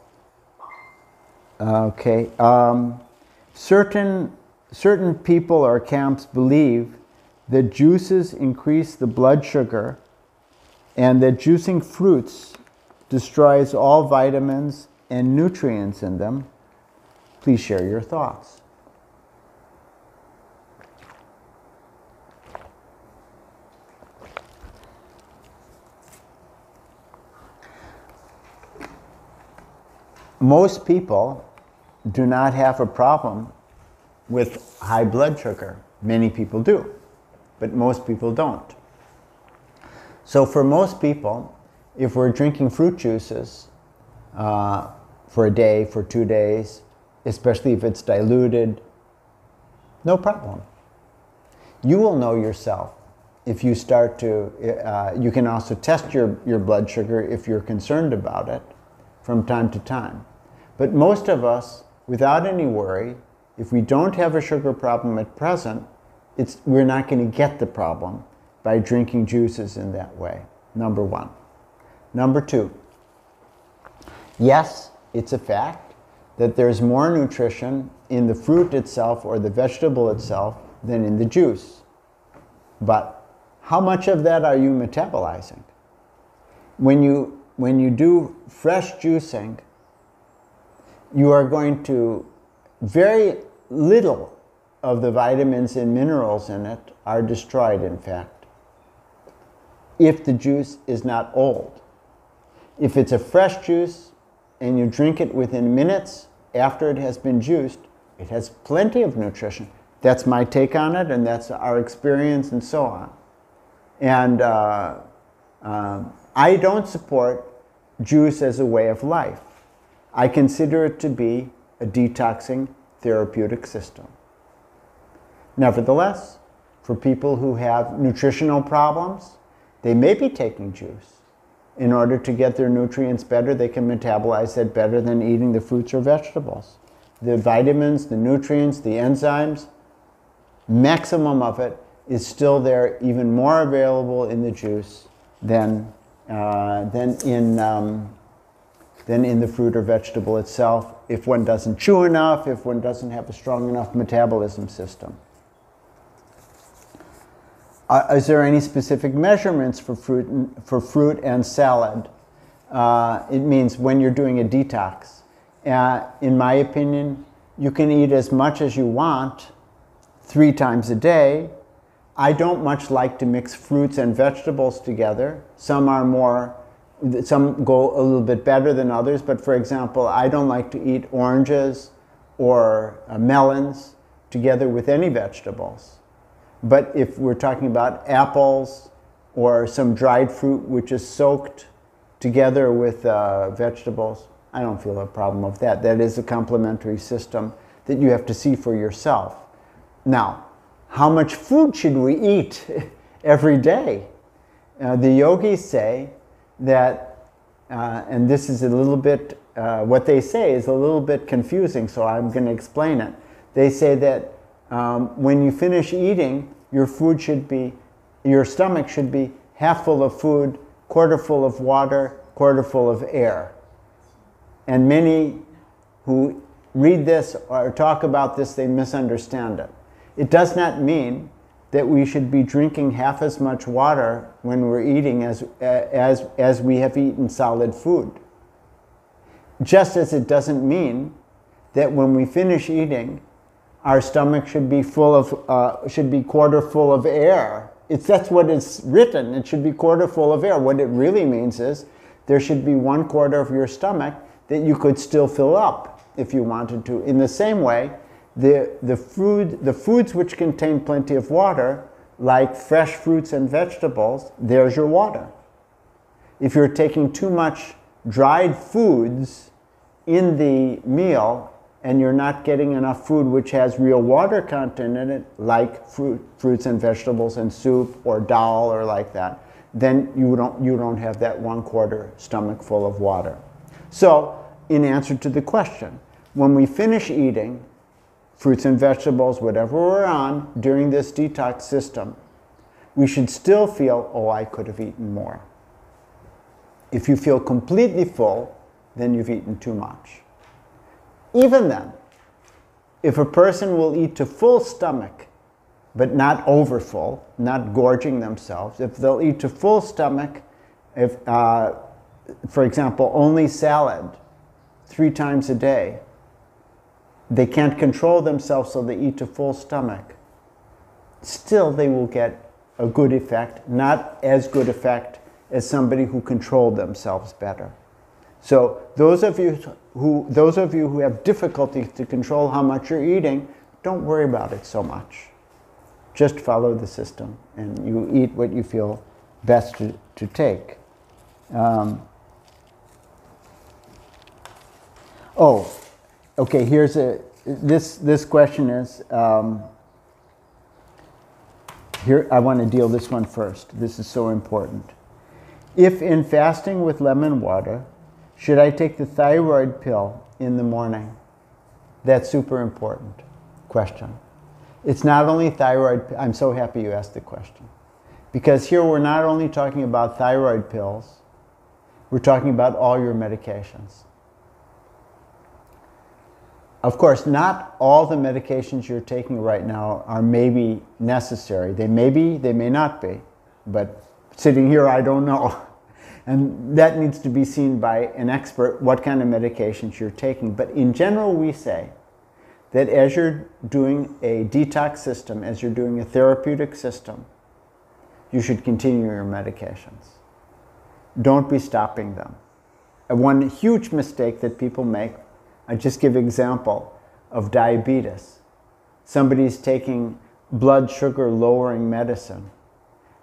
Okay. Certain people or camps believe that juices increase the blood sugar and that juicing fruits destroys all vitamins and nutrients in them. Please share your thoughts. Most people do not have a problem with high blood sugar. Many people do, but most people don't. So for most people, if we're drinking fruit juices for a day, for 2 days, especially if it's diluted, no problem. You will know yourself if you start to, you can also test your blood sugar if you're concerned about it from time to time. But most of us, without any worry, if we don't have a sugar problem at present, we're not going to get the problem by drinking juices in that way, number one. Number two, yes, it's a fact that there's more nutrition in the fruit itself or the vegetable itself than in the juice. But how much of that are you metabolizing? When you do fresh juicing, you are going to, very little of the vitamins and minerals in it are destroyed, in fact, if the juice is not old. If it's a fresh juice and you drink it within minutes after it has been juiced, it has plenty of nutrition. That's my take on it, and that's our experience and so on. And I don't support juice as a way of life. I consider it to be a detoxing therapeutic system. Nevertheless, for people who have nutritional problems, they may be taking juice. In order to get their nutrients better, they can metabolize that better than eating the fruits or vegetables. The vitamins, the nutrients, the enzymes, maximum of it is still there, even more available in the juice than in the fruit or vegetable itself, if one doesn't chew enough, if one doesn't have a strong enough metabolism system. Is there any specific measurements for fruit and salad? It means when you're doing a detox. In my opinion, you can eat as much as you want 3 times a day. I don't much like to mix fruits and vegetables together. Some go a little bit better than others, but for example, I don't like to eat oranges or melons together with any vegetables. But if we're talking about apples or some dried fruit which is soaked together with vegetables, I don't feel a problem with that. That is a complementary system that you have to see for yourself. Now, how much food should we eat every day? The yogis say that, and this is a little bit, what they say is a little bit confusing, so I'm going to explain it. They say that when you finish eating, your stomach should be half full of food, quarter full of water, quarter full of air. And many who read this or talk about this, they misunderstand it. It does not mean that we should be drinking half as much water when we're eating as we have eaten solid food. Just as it doesn't mean that when we finish eating, our stomach should be quarter full of air. That's what it's written. It should be quarter full of air. What it really means is there should be 1/4 of your stomach that you could still fill up if you wanted to. In the same way, the foods which contain plenty of water, like fresh fruits and vegetables, there's your water. If you're taking too much dried foods in the meal and you're not getting enough food which has real water content in it, like fruits and vegetables and soup or dal or like that, then you don't have that 1/4 stomach full of water. So, in answer to the question, when we finish eating fruits and vegetables, whatever we're on during this detox system, we should still feel, oh, I could have eaten more. If you feel completely full, then you've eaten too much. Even then, if a person will eat to full stomach but not overfull, not gorging themselves. If they'll eat to full stomach, if, for example, only salad 3 times a day, they can't control themselves, so they eat to full stomach. Still, they will get a good effect, not as good effect as somebody who controlled themselves better. So those of you who have difficulty to control how much you're eating, don't worry about it so much. Just follow the system, and you eat what you feel best to take. Okay, here's this question is, here, I want to deal this one first. This is so important. If in fasting with lemon water, should I take the thyroid pill in the morning? That's super important question. It's not only thyroid, I'm so happy you asked the question. Because here we're not only talking about thyroid pills, we're talking about all your medications. Of course, not all the medications you're taking right now are maybe necessary. They may be, they may not be. But sitting here, I don't know. And that needs to be seen by an expert, what kind of medications you're taking. But in general, we say that as you're doing a detox system, as you're doing a therapeutic system, you should continue your medications. Don't be stopping them. One huge mistake that people make, I just give an example of diabetes. Somebody's taking blood sugar lowering medicine,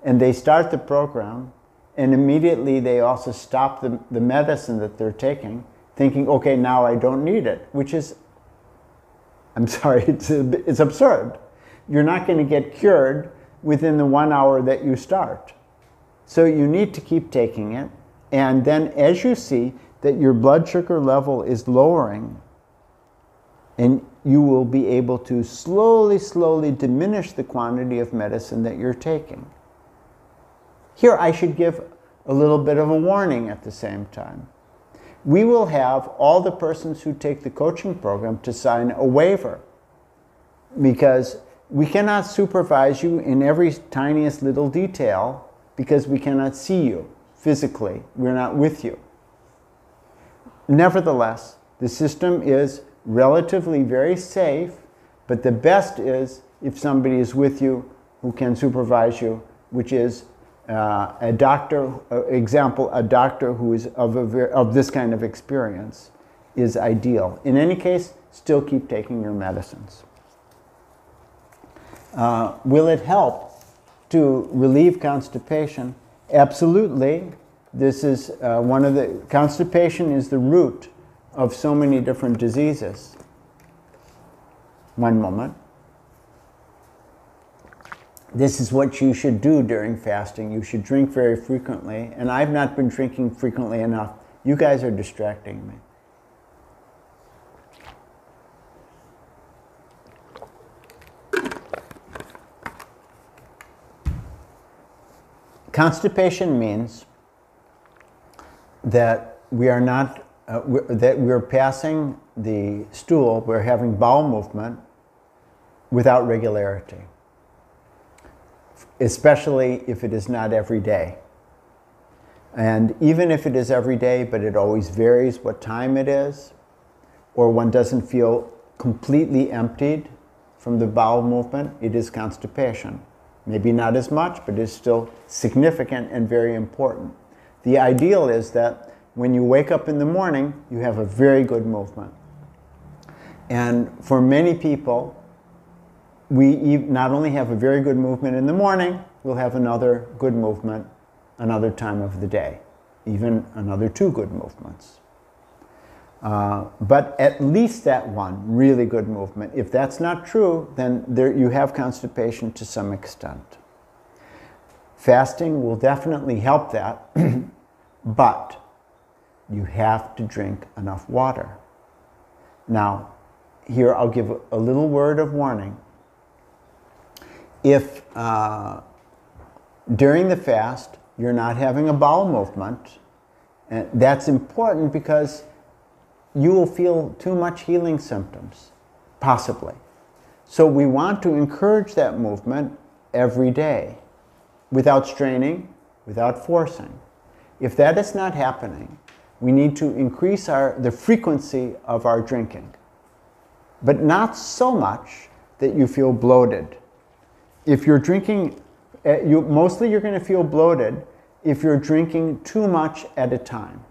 and they start the program, and immediately they also stop the medicine that they're taking, thinking, okay, now I don't need it, which is, I'm sorry, it's absurd. You're not going to get cured within the 1 hour that you start. So you need to keep taking it, and then as you see that your blood sugar level is lowering, and you will be able to slowly diminish the quantity of medicine that you're taking. Here I should give a little bit of a warning at the same time. We will have all the persons who take the coaching program to sign a waiver, because we cannot supervise you in every tiniest little detail because we cannot see you physically. We're not with you. Nevertheless, the system is relatively very safe, but the best is if somebody is with you who can supervise you, which is a doctor, a doctor who is of this kind of experience is ideal. In any case, still keep taking your medicines. Will it help to relieve constipation? Absolutely. This is constipation is the root of so many different diseases. One moment. This is what you should do during fasting. You should drink very frequently, and I've not been drinking frequently enough. You guys are distracting me. Constipation means that we are not, that we're passing the stool, we're having bowel movement without regularity, especially if it is not every day. And even if it is every day, but it always varies what time it is, or one doesn't feel completely emptied from the bowel movement, it is constipation. Maybe not as much, but it's still significant and very important. The ideal is that when you wake up in the morning, you have a very good movement. And for many people, we not only have a very good movement in the morning, we'll have another good movement another time of the day, even another 2 good movements. But at least that one really good movement. If that's not true, then you have constipation to some extent. Fasting will definitely help that, but you have to drink enough water. Now, here I'll give a little word of warning. If during the fast you're not having a bowel movement, that's important because you will feel too much healing symptoms, possibly. So we want to encourage that movement every day without straining, without forcing. If that is not happening, we need to increase the frequency of our drinking, but not so much that you feel bloated. If you're drinking, mostly you're going to feel bloated if you're drinking too much at a time.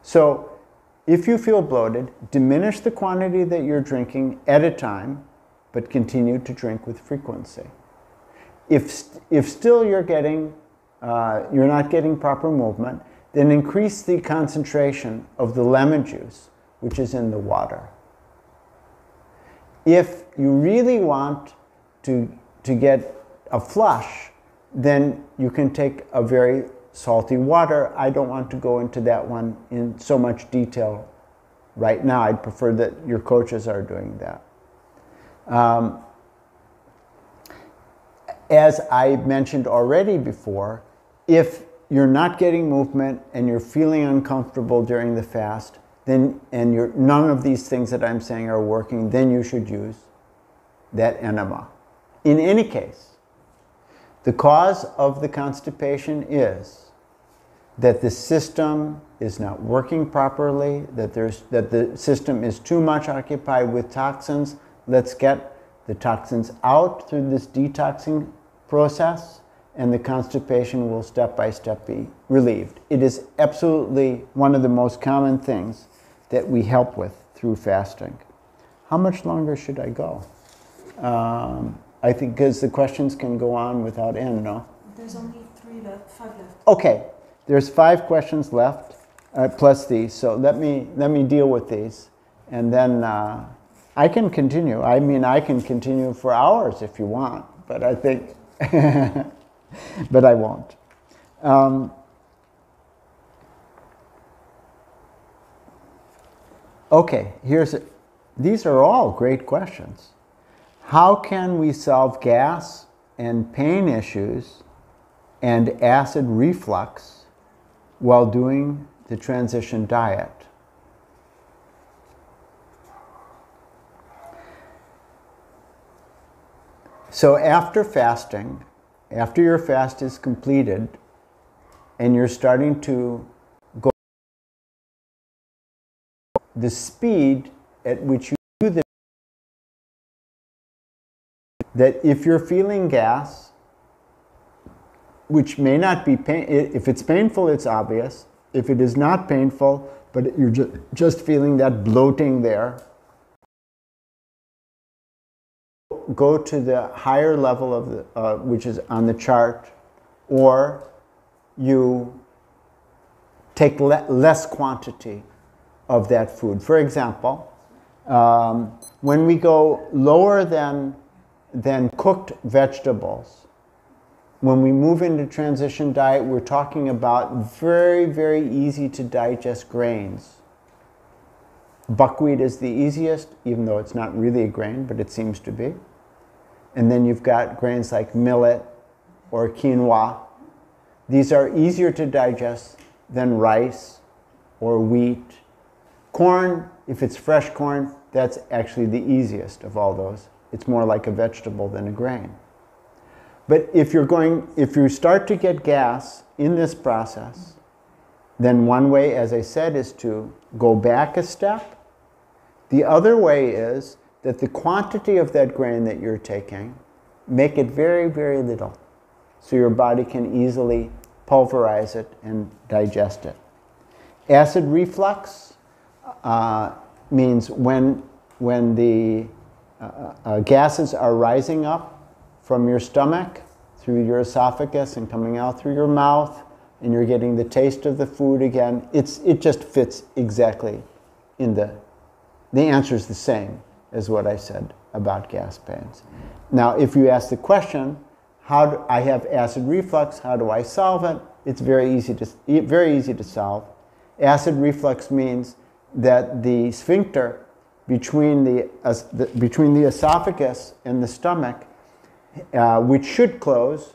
So if you feel bloated, diminish the quantity that you're drinking at a time, but continue to drink with frequency. If still you're not getting proper movement, then increase the concentration of the lemon juice, which is in the water. If you really want to get a flush, then you can take a very salty water. I don't want to go into that one in so much detail right now. I'd prefer that your coaches are doing that. As I mentioned already before, if you're not getting movement and you're feeling uncomfortable during the fast, then, none of these things that I'm saying are working, then you should use that enema. In any case, the cause of the constipation is that the system is not working properly, that the system is too much occupied with toxins. Let's get the toxins out through this detoxing process, and the constipation will step by step be relieved. It is absolutely one of the most common things that we help with through fasting. How much longer should I go? I think because the questions can go on without end, no? There's only 5 left. Okay, there's 5 questions left, plus these. So let me deal with these, and then I can continue. I mean, I can continue for hours if you want, but I think, but I won't. Okay, these are all great questions. How can we solve gas and pain issues and acid reflux while doing the transition diet? So after fasting, after your fast is completed and you're starting to go, the speed at which you do this, that if you're feeling gas, which may not be pain, if it's painful, it's obvious. If it is not painful, but you're just feeling that bloating there, go to the higher level of the, which is on the chart, or you take less quantity of that food. For example, when we go lower than cooked vegetables, when we move into transition diet, we're talking about very, very easy to digest grains. Buckwheat is the easiest, even though it's not really a grain, but it seems to be. And then you've got grains like millet or quinoa. These are easier to digest than rice or wheat. Corn, if it's fresh corn, that's actually the easiest of all those. It's more like a vegetable than a grain. But if you start to get gas in this process, then one way, as I said, is to go back a step. The other way is that the quantity of that grain that you're taking, make it very, very little, so your body can easily pulverize it and digest it. Acid reflux means when the gases are rising up from your stomach through your esophagus and coming out through your mouth, and you're getting the taste of the food again, it just fits exactly in the answer is the same as what I said about gas pains. Now, if you ask the question, I have acid reflux, how do I solve it? It's very easy to solve. Acid reflux means that the sphincter between the esophagus and the stomach, which should close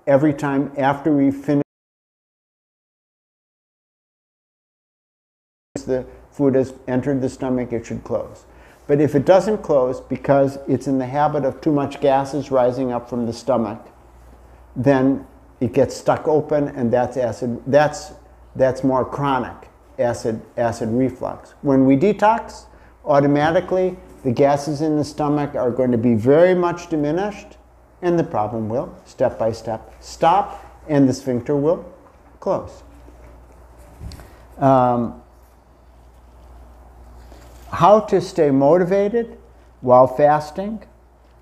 every time after we finish the food has entered the stomach, it should close. But if it doesn't close because it's in the habit of too much gases rising up from the stomach, then it gets stuck open, and that's acid. That's more chronic acid reflux. When we detox, automatically the gases in the stomach are going to be very much diminished, and the problem will, step by step, stop, and the sphincter will close. How to stay motivated while fasting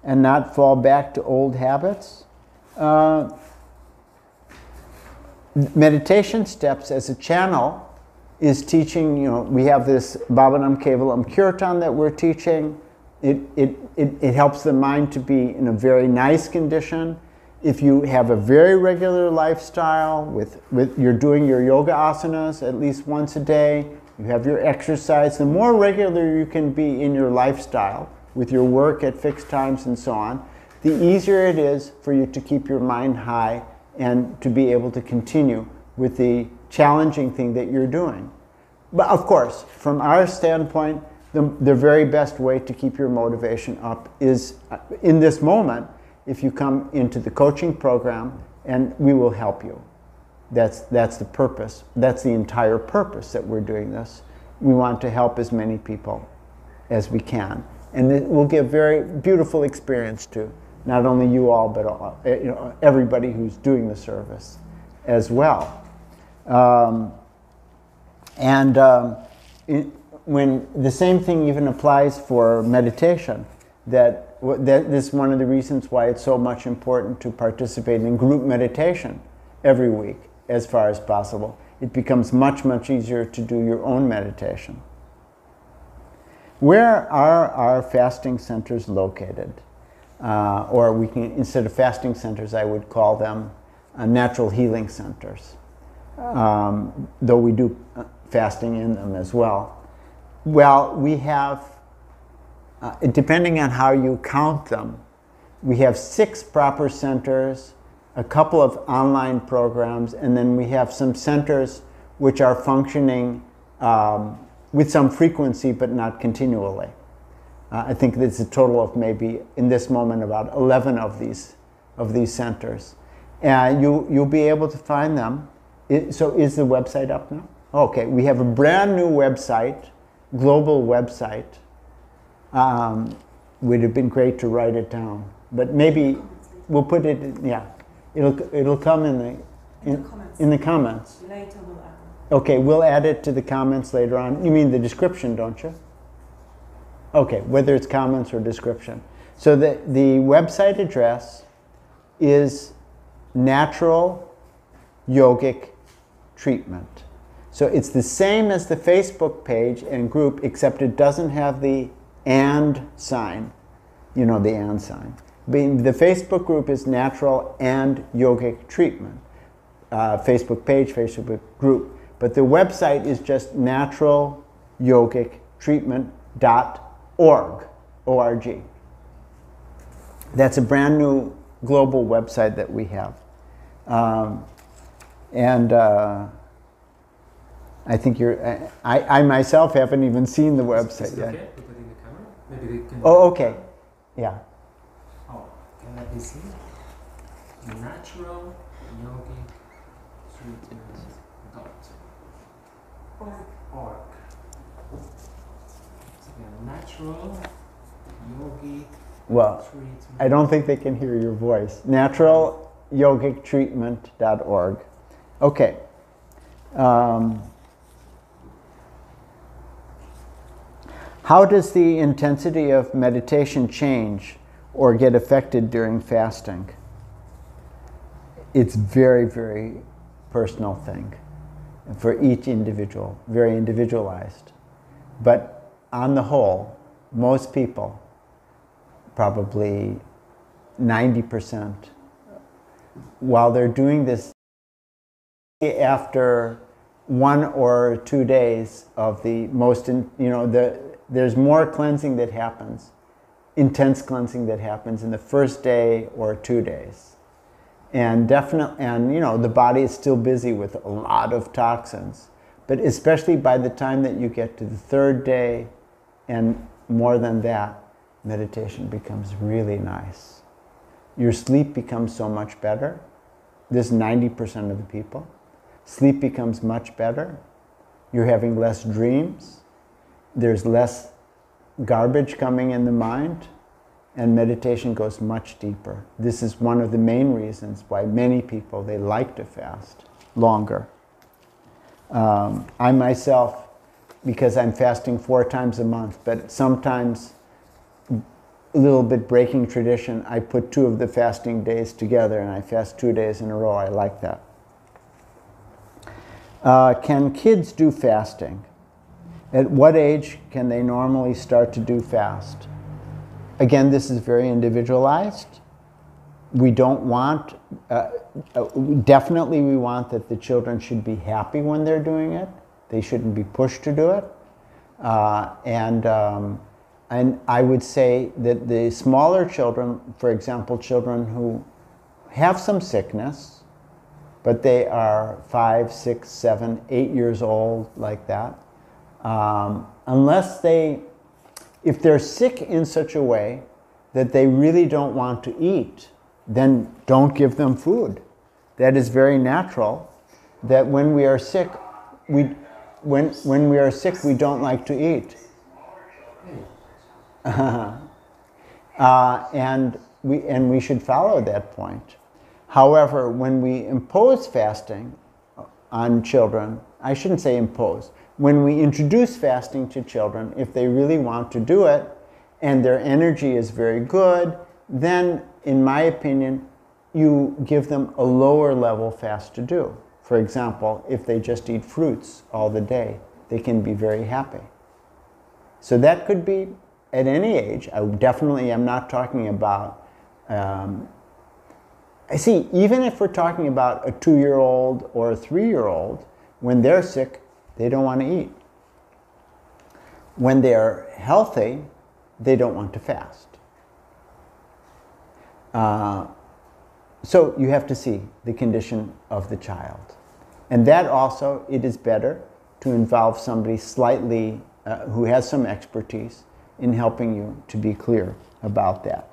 and not fall back to old habits. Meditation Steps as a channel is teaching, we have this Bhavanam Kevalam Kirtan that we're teaching. It helps the mind to be in a very nice condition. If you have a very regular lifestyle with you're doing your yoga asanas at least once a day, you have your exercise, the more regular you can be in your lifestyle with your work at fixed times and so on, the easier it is for you to keep your mind high and to be able to continue with the challenging thing that you're doing. But of course, from our standpoint, the very best way to keep your motivation up is in this moment, if you come into the coaching program, and we will help you. That's the purpose. That's the entire purpose that we're doing this. We want to help as many people as we can. And it will give very beautiful experience to not only you all, but everybody who's doing the service as well. When the same thing even applies for meditation, that is one of the reasons why it's so much important to participate in group meditation every week as far as possible. It becomes much, much easier to do your own meditation. Where are our fasting centers located? Or we can, instead of fasting centers, I would call them natural healing centers, though we do fasting in them as well. Well, we have, depending on how you count them, we have 6 proper centers, a couple of online programs, and then we have some centers which are functioning with some frequency but not continually. I think there's a total of maybe, in this moment, about 11 of these centers. And you'll be able to find them. So is the website up now? Okay, we have a brand new website, global website. Would have been great to write it down, but maybe we'll put it, it'll come in the comments. Later we'll add them. Okay, we'll add it to the comments later on. You mean the description, don't you? Okay, whether it's comments or description. So the website address is Natural Yogic Treatment. So it's the same as the Facebook page and group, except it doesn't have the and sign. The and sign. The Facebook group is Natural and Yogic Treatment. Facebook page, Facebook group. But the website is just naturalyogictreatment.org. O-R-G. That's a brand new global website that we have. I think I myself haven't even seen the website yet. Okay, to put in the camera? Maybe they can... Oh, okay. Yeah. Oh, can let me see. Natural Yogic Treatment.org. So Natural Yogic Treatment. I don't think they can hear your voice. Naturalyogictreatment.org. Okay. How does the intensity of meditation change or get affected during fasting? It's very, very personal thing for each individual, very individualized. But on the whole, most people, probably 90%, while they're doing this, after 1 or 2 days of the most, there's more cleansing that happens, intense cleansing that happens in the first day or 2 days. And the body is still busy with a lot of toxins. But especially by the time that you get to the 3rd day and more than that, meditation becomes really nice. Your sleep becomes so much better. This is 90% of the people. Sleep becomes much better. You're having less dreams. There's less garbage coming in the mind. And meditation goes much deeper. This is one of the main reasons why many people, they like to fast longer. I myself, because I'm fasting 4 times a month, but sometimes a little bit breaking tradition, I put 2 of the fasting days together and I fast 2 days in a row. I like that. Can kids do fasting? At what age can they normally start to do fast? Again, this is very individualized. We don't want, definitely we want that the children should be happy when they're doing it. They shouldn't be pushed to do it. And I would say that the smaller children, for example, children who have some sickness, but they are 5, 6, 7, 8 years old, like that, unless if they're sick in such a way that they really don't want to eat, then don't give them food. That is very natural, that when we are sick, when we are sick, we don't like to eat. And we should follow that point. However, when we impose fasting on children, I shouldn't say impose, when we introduce fasting to children, if they really want to do it and their energy is very good, then in my opinion, you give them a lower level fast to do. For example, if they just eat fruits all the day, they can be very happy. So that could be at any age. I definitely am not talking about, I see, even if we're talking about a 2-year-old or a 3-year-old, when they're sick, they don't want to eat. When they're healthy, they don't want to fast. So you have to see the condition of the child. And that also, it is better to involve somebody slightly, who has some expertise in helping you to be clear about that.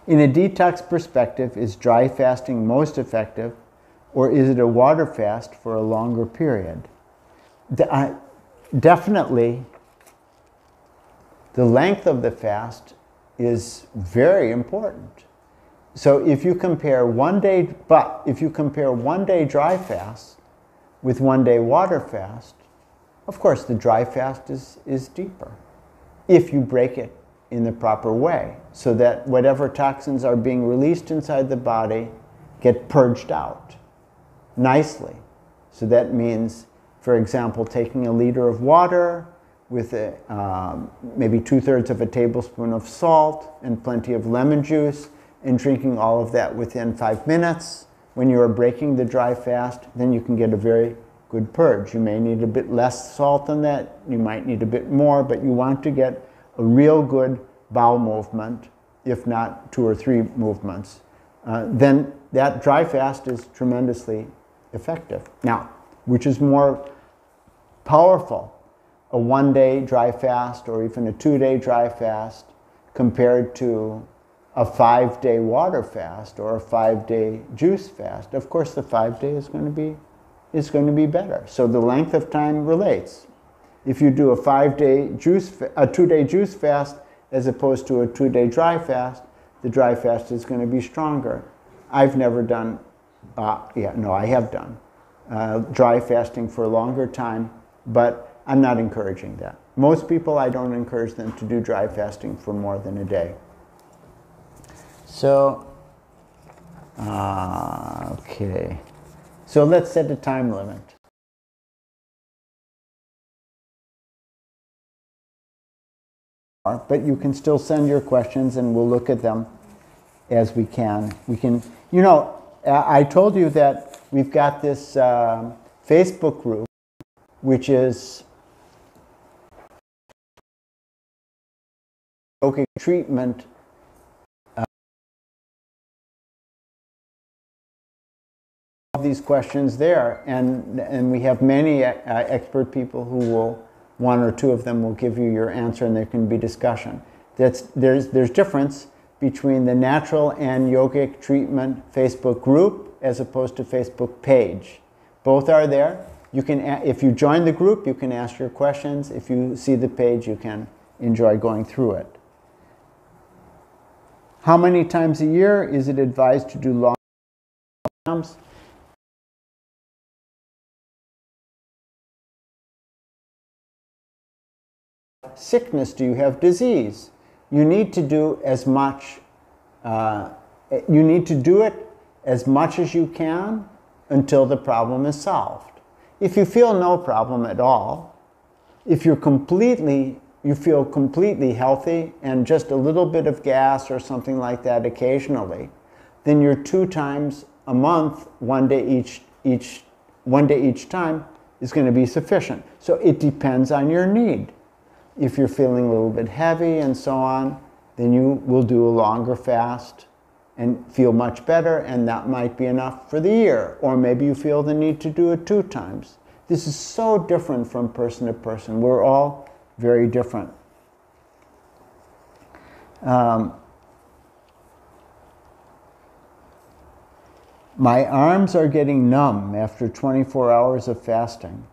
In a detox perspective, is dry fasting most effective, or is it a water fast for a longer period? Definitely, the length of the fast is very important. So if you compare one day dry fast with 1 day water fast, of course the dry fast is deeper if you break it in the proper way, so that whatever toxins are being released inside the body get purged out nicely. So that means, for example, taking a liter of water with maybe 2/3 of a tablespoon of salt and plenty of lemon juice, and drinking all of that within 5 minutes. When you are breaking the dry fast, then you can get a very good purge. You may need a bit less salt than that, you might need a bit more, but you want to get a real good bowel movement, if not 2 or 3 movements. Then that dry fast is tremendously effective. Now, which is more powerful, a 1 day dry fast or even a 2 day dry fast compared to a 5 day water fast or a 5 day juice fast? Of course, the 5 day is going to be better. So the length of time relates. If you do a 2 day juice fast as opposed to a 2 day dry fast, the dry fast is going to be stronger. I've never done, I have done dry fasting for a longer time, but I'm not encouraging that. Most people, I don't encourage them to do dry fasting for more than a day. So, okay. So let's set a time limit. But you can still send your questions and we'll look at them as we can. I told you that we've got this Facebook group, which is treatment. These questions there, and we have many expert people who will one or two of them will give you your answer and there can be discussion. There's difference between the Natural and Yogic Treatment Facebook group as opposed to Facebook page. Both are there. You can, if you join the group, you can ask your questions. If you see the page, you can enjoy going through it. How many times a year is it advised to do long programs? Sickness, do you have disease? You need to do as much, you need to do it as much as you can until the problem is solved. If you feel no problem at all, if you feel completely healthy and just a little bit of gas or something like that occasionally, then your 2 times a month, one day each time is going to be sufficient. So it depends on your need. If you're feeling a little bit heavy and so on, then you will do a longer fast and feel much better, and that might be enough for the year. Or maybe you feel the need to do it 2 times. This is so different from person to person. We're all very different. My arms are getting numb after 24 hours of fasting.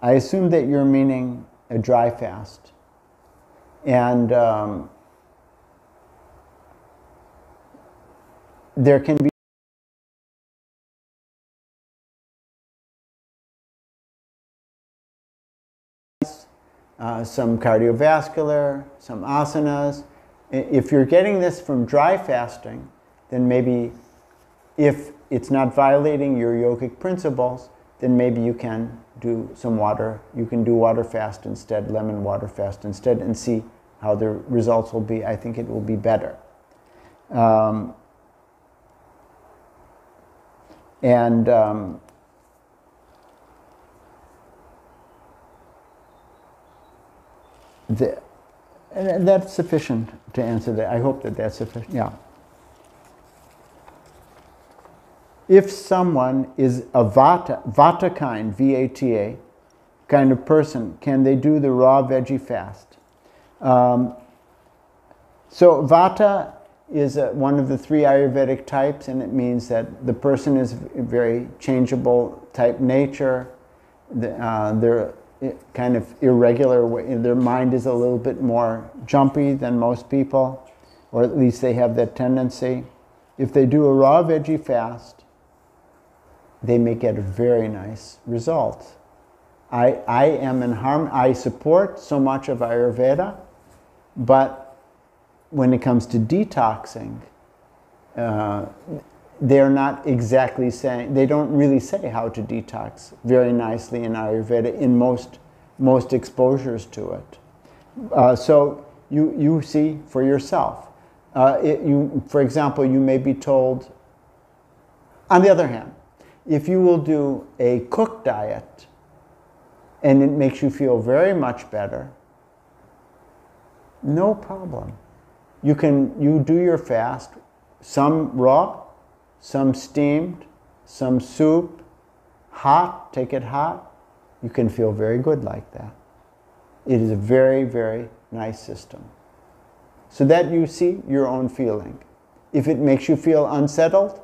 I assume that you're meaning a dry fast. And there can be some cardiovascular, some asanas. If you're getting this from dry fasting, then maybe if it's not violating your yogic principles, then maybe you can do some water. You can do water fast instead, lemon water fast instead, and see how the results will be. I think it will be better. And that's sufficient to answer that. I hope that that's sufficient. Yeah. If someone is a vata kind, V-A-T-A, kind of person, can they do the raw veggie fast? So vata is one of the 3 Ayurvedic types, and it means that the person is very changeable type nature. They're kind of irregular. Their mind is a little bit more jumpy than most people, or at least they have that tendency. If they do a raw veggie fast, they may get a very nice result. I support so much of Ayurveda, but when it comes to detoxing, they're not exactly saying, they don't really say how to detox very nicely in Ayurveda in most exposures to it. So you see for yourself. For example, you may be told, on the other hand, if you will do a cooked diet and it makes you feel very much better, no problem. You do your fast, some raw, some steamed, some soup, hot, take it hot. You can feel very good like that. It is a very, very nice system. So that you see your own feeling. If it makes you feel unsettled,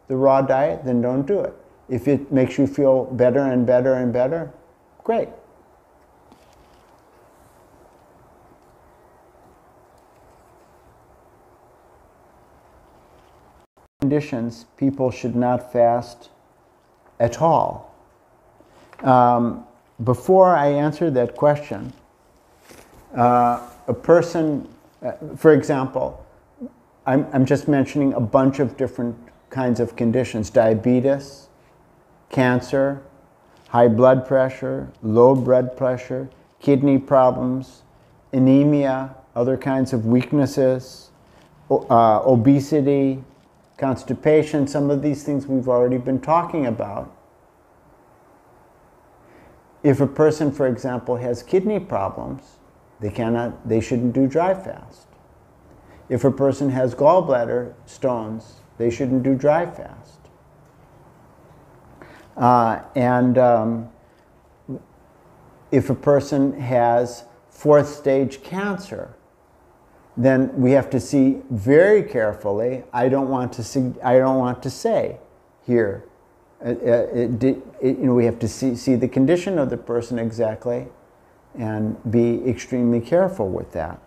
the raw diet, then don't do it. If it makes you feel better and better and better, great. Conditions, people should not fast at all. Before I answer that question, a person, for example, I'm just mentioning a bunch of different kinds of conditions: diabetes, cancer, high blood pressure, low blood pressure, kidney problems, anemia, other kinds of weaknesses, obesity, constipation. Some of these things we've already been talking about. If a person, for example, has kidney problems, they shouldn't do dry fast. If a person has gallbladder stones, they shouldn't do dry fast. if a person has fourth stage cancer, then we have to see very carefully. I don't want to say here. We have to see the condition of the person exactly, and be extremely careful with that.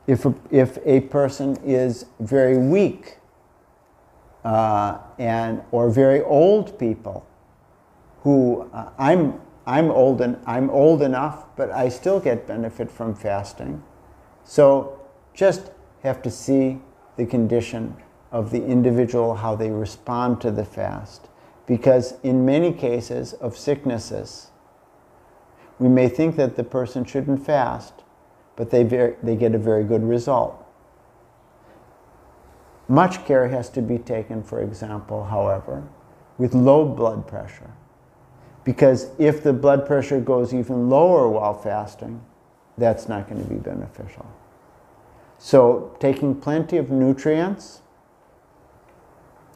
If a person is very weak, or very old people, who I'm old enough, but I still get benefit from fasting. So just have to see the condition of the individual, how they respond to the fast. Because in many cases of sicknesses, we may think that the person shouldn't fast, but they get a very good result. Much care has to be taken, for example, however, with low blood pressure. Because if the blood pressure goes even lower while fasting, that's not going to be beneficial. So taking plenty of nutrients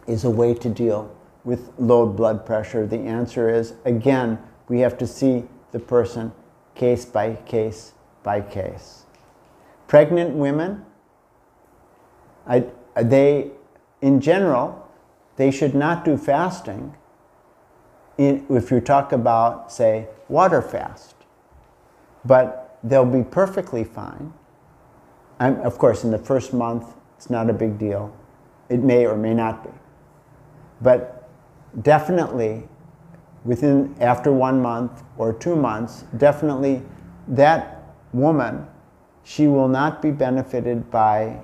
is a way to deal with low blood pressure. The answer is, again, we have to see the person case by case by case. Pregnant women, in general, they should not do fasting if you talk about, say, water fast. But they'll be perfectly fine. Of course, in the first month, it's not a big deal. It may or may not be. But definitely, after 1 month or 2 months, definitely that woman, she will not be benefited by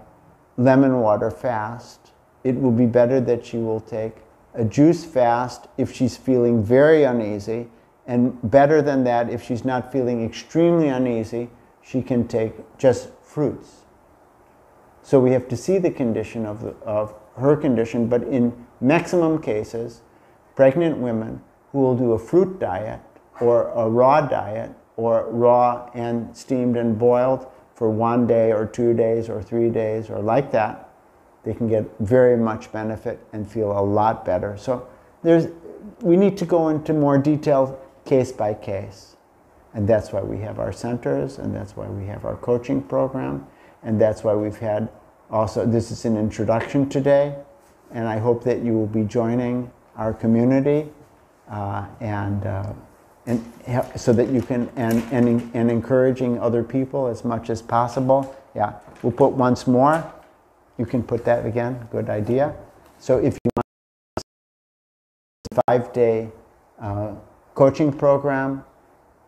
lemon water fast. It will be better that she will take a juice fast if she's feeling very uneasy, and better than that, if she's not feeling extremely uneasy, she can take just fruits. So we have to see the condition of her condition, but in maximum cases, pregnant women who will do a fruit diet or a raw diet, or raw and steamed and boiled for 1 day or 2 days or 3 days or like that, they can get very much benefit and feel a lot better. So we need to go into more detail case by case. And that's why we have our centers, and that's why we have our coaching program, and that's why we've had also, this is an introduction today, and I hope that you will be joining our community so that you can, and encouraging other people as much as possible. Yeah, we'll put once more. You can put that again, good idea. So if you want a 5-day coaching program,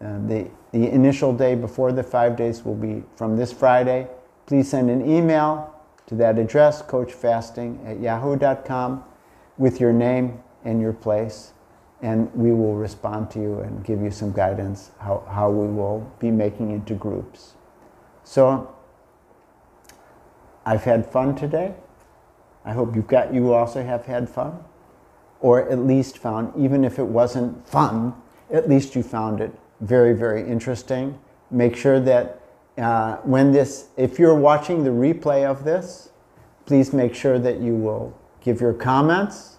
the initial day before the 5 days will be from this Friday. Please send an email to that address, coachfasting@yahoo.com, with your name and your place, and we will respond to you and give you some guidance how we will be making into groups. So I've had fun today. I hope you also have had fun, or at least found, even if it wasn't fun, at least you found it very, very interesting. Make sure that if you're watching the replay of this, please make sure that you will give your comments,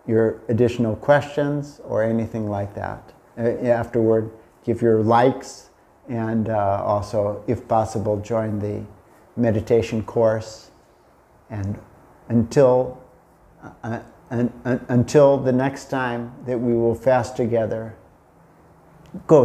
your additional questions, or anything like that. Afterward, give your likes, and also, if possible, join the meditation course. And until the next time that we will fast together, go